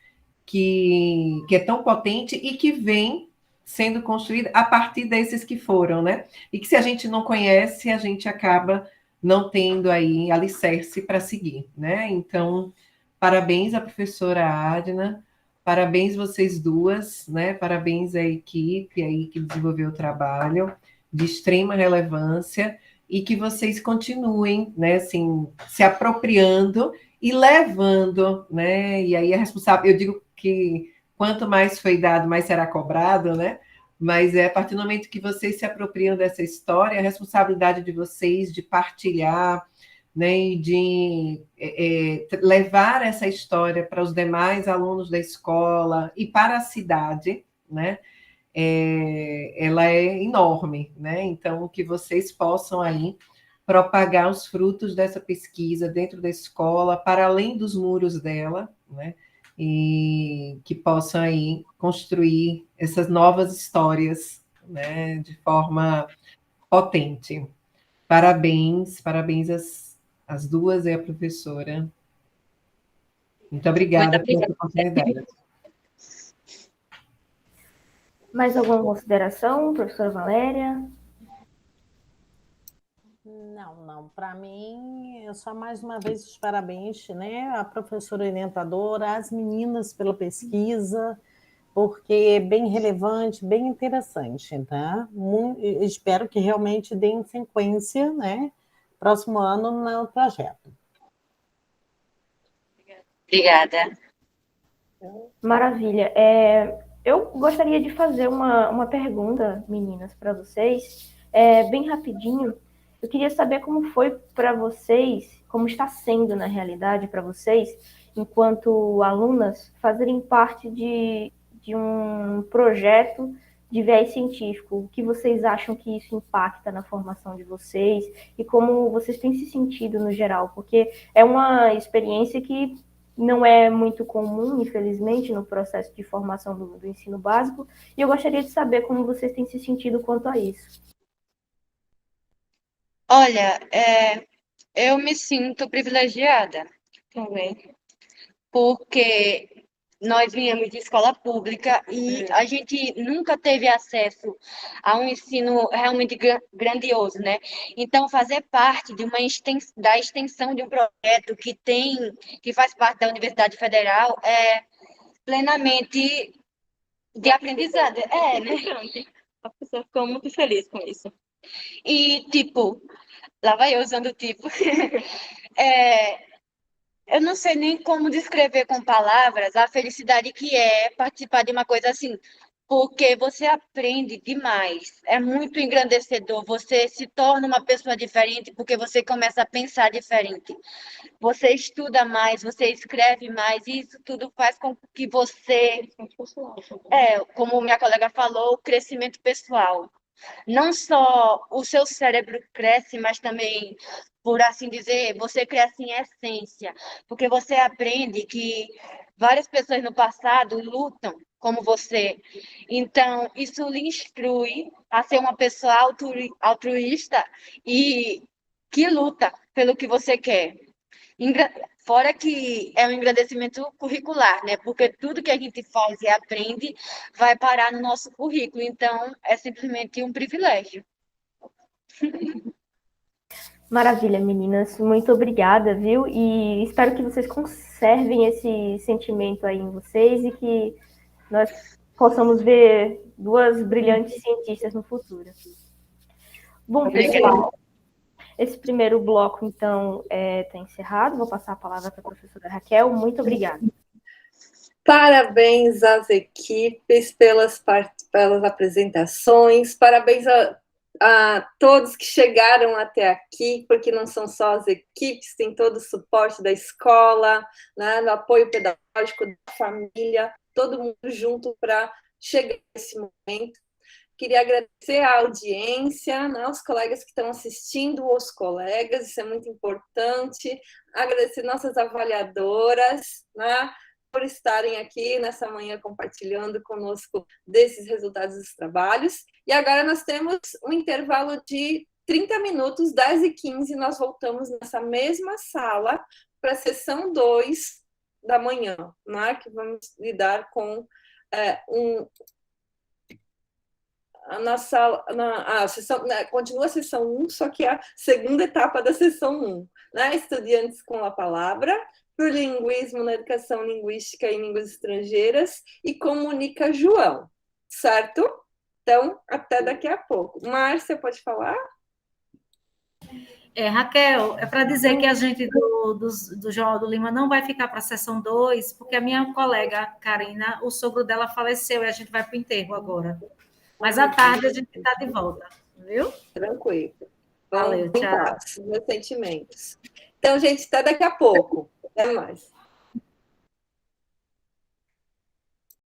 que é tão potente e que vem sendo construída a partir desses que foram, né? E que se a gente não conhece, a gente acaba não tendo aí alicerce para seguir, né? Então, parabéns à professora Adna, parabéns vocês duas, né? Parabéns à equipe aí que desenvolveu o trabalho de extrema relevância e que vocês continuem, né, assim, se apropriando e levando, né? E aí a responsável, eu digo que quanto mais foi dado, mais será cobrado, né? Mas a partir do momento que vocês se apropriam dessa história, a responsabilidade de vocês de partilhar, né, e de levar essa história para os demais alunos da escola e para a cidade, né? Ela é enorme, né? Então, que vocês possam aí propagar os frutos dessa pesquisa dentro da escola, para além dos muros dela, né? E que possam aí construir essas novas histórias, né, de forma potente. Parabéns, parabéns às duas e à professora. Muito obrigada pela oportunidade. Mais alguma consideração, professora Valéria? Não. Para mim, é só mais uma vez os parabéns, né, à professora orientadora, às meninas pela pesquisa, porque é bem relevante, bem interessante, tá? Espero que realmente deem sequência, né, próximo ano no projeto. Obrigada. Maravilha. Eu gostaria de fazer uma pergunta, meninas, para vocês, bem rapidinho. Eu queria saber como foi para vocês, como está sendo na realidade para vocês, enquanto alunas, fazerem parte de um projeto de viés científico. O que vocês acham que isso impacta na formação de vocês e como vocês têm se sentido no geral? Porque é uma experiência que não é muito comum, infelizmente, no processo de formação do ensino básico, e eu gostaria de saber como vocês têm se sentido quanto a isso. Olha, eu me sinto privilegiada também, porque nós viemos de escola pública e a gente nunca teve acesso a um ensino realmente grandioso, né? Então, fazer parte de da extensão de um projeto que faz parte da Universidade Federal é plenamente de aprendizado. Né? A pessoa ficou muito feliz com isso. E, tipo, lá vai eu usando tipo. Eu não sei nem como descrever com palavras a felicidade que é participar de uma coisa assim, porque você aprende demais. É muito engrandecedor. Você se torna uma pessoa diferente porque você começa a pensar diferente. Você estuda mais, você escreve mais, e isso tudo faz com que você, como minha colega falou, o crescimento pessoal. Não só o seu cérebro cresce, mas também, por assim dizer, você cresce em essência, porque você aprende que várias pessoas no passado lutam como você. Então, isso lhe instrui a ser uma pessoa altruísta e que luta pelo que você quer. Fora que é um engrandecimento curricular, né? Porque tudo que a gente faz e aprende vai parar no nosso currículo. Então, é simplesmente um privilégio. Maravilha, meninas. Muito obrigada, viu? E espero que vocês conservem esse sentimento aí em vocês e que nós possamos ver duas brilhantes cientistas no futuro. Bom, pessoal, esse primeiro bloco, então, está encerrado. Vou passar a palavra para a professora Raquel. Muito obrigada. Parabéns às equipes pelas apresentações, parabéns a todos que chegaram até aqui, porque não são só as equipes, tem todo o suporte da escola, né, do apoio pedagógico da família, todo mundo junto para chegar nesse momento. Queria agradecer a audiência, né, aos colegas que estão assistindo, os colegas, isso é muito importante. Agradecer nossas avaliadoras, né, por estarem aqui nessa manhã compartilhando conosco desses resultados dos trabalhos. E agora nós temos um intervalo de 30 minutos, 10h15, nós voltamos nessa mesma sala para a sessão 2 da manhã, né, que vamos lidar com a sessão, continua a sessão 1, só que é a segunda etapa da sessão 1, né? Estudantes com a palavra, plurilinguismo na educação linguística e línguas estrangeiras, e comunica João, certo? Então, até daqui a pouco. Márcia, pode falar? Raquel, é para dizer que a gente do João do Lima não vai ficar para a sessão 2, porque a minha colega Karina, o sogro dela faleceu e a gente vai para o enterro agora. Mas à tarde a gente está de volta, viu? Tranquilo. Valeu, tchau. Meus sentimentos. Então, gente, até daqui a pouco. Até mais.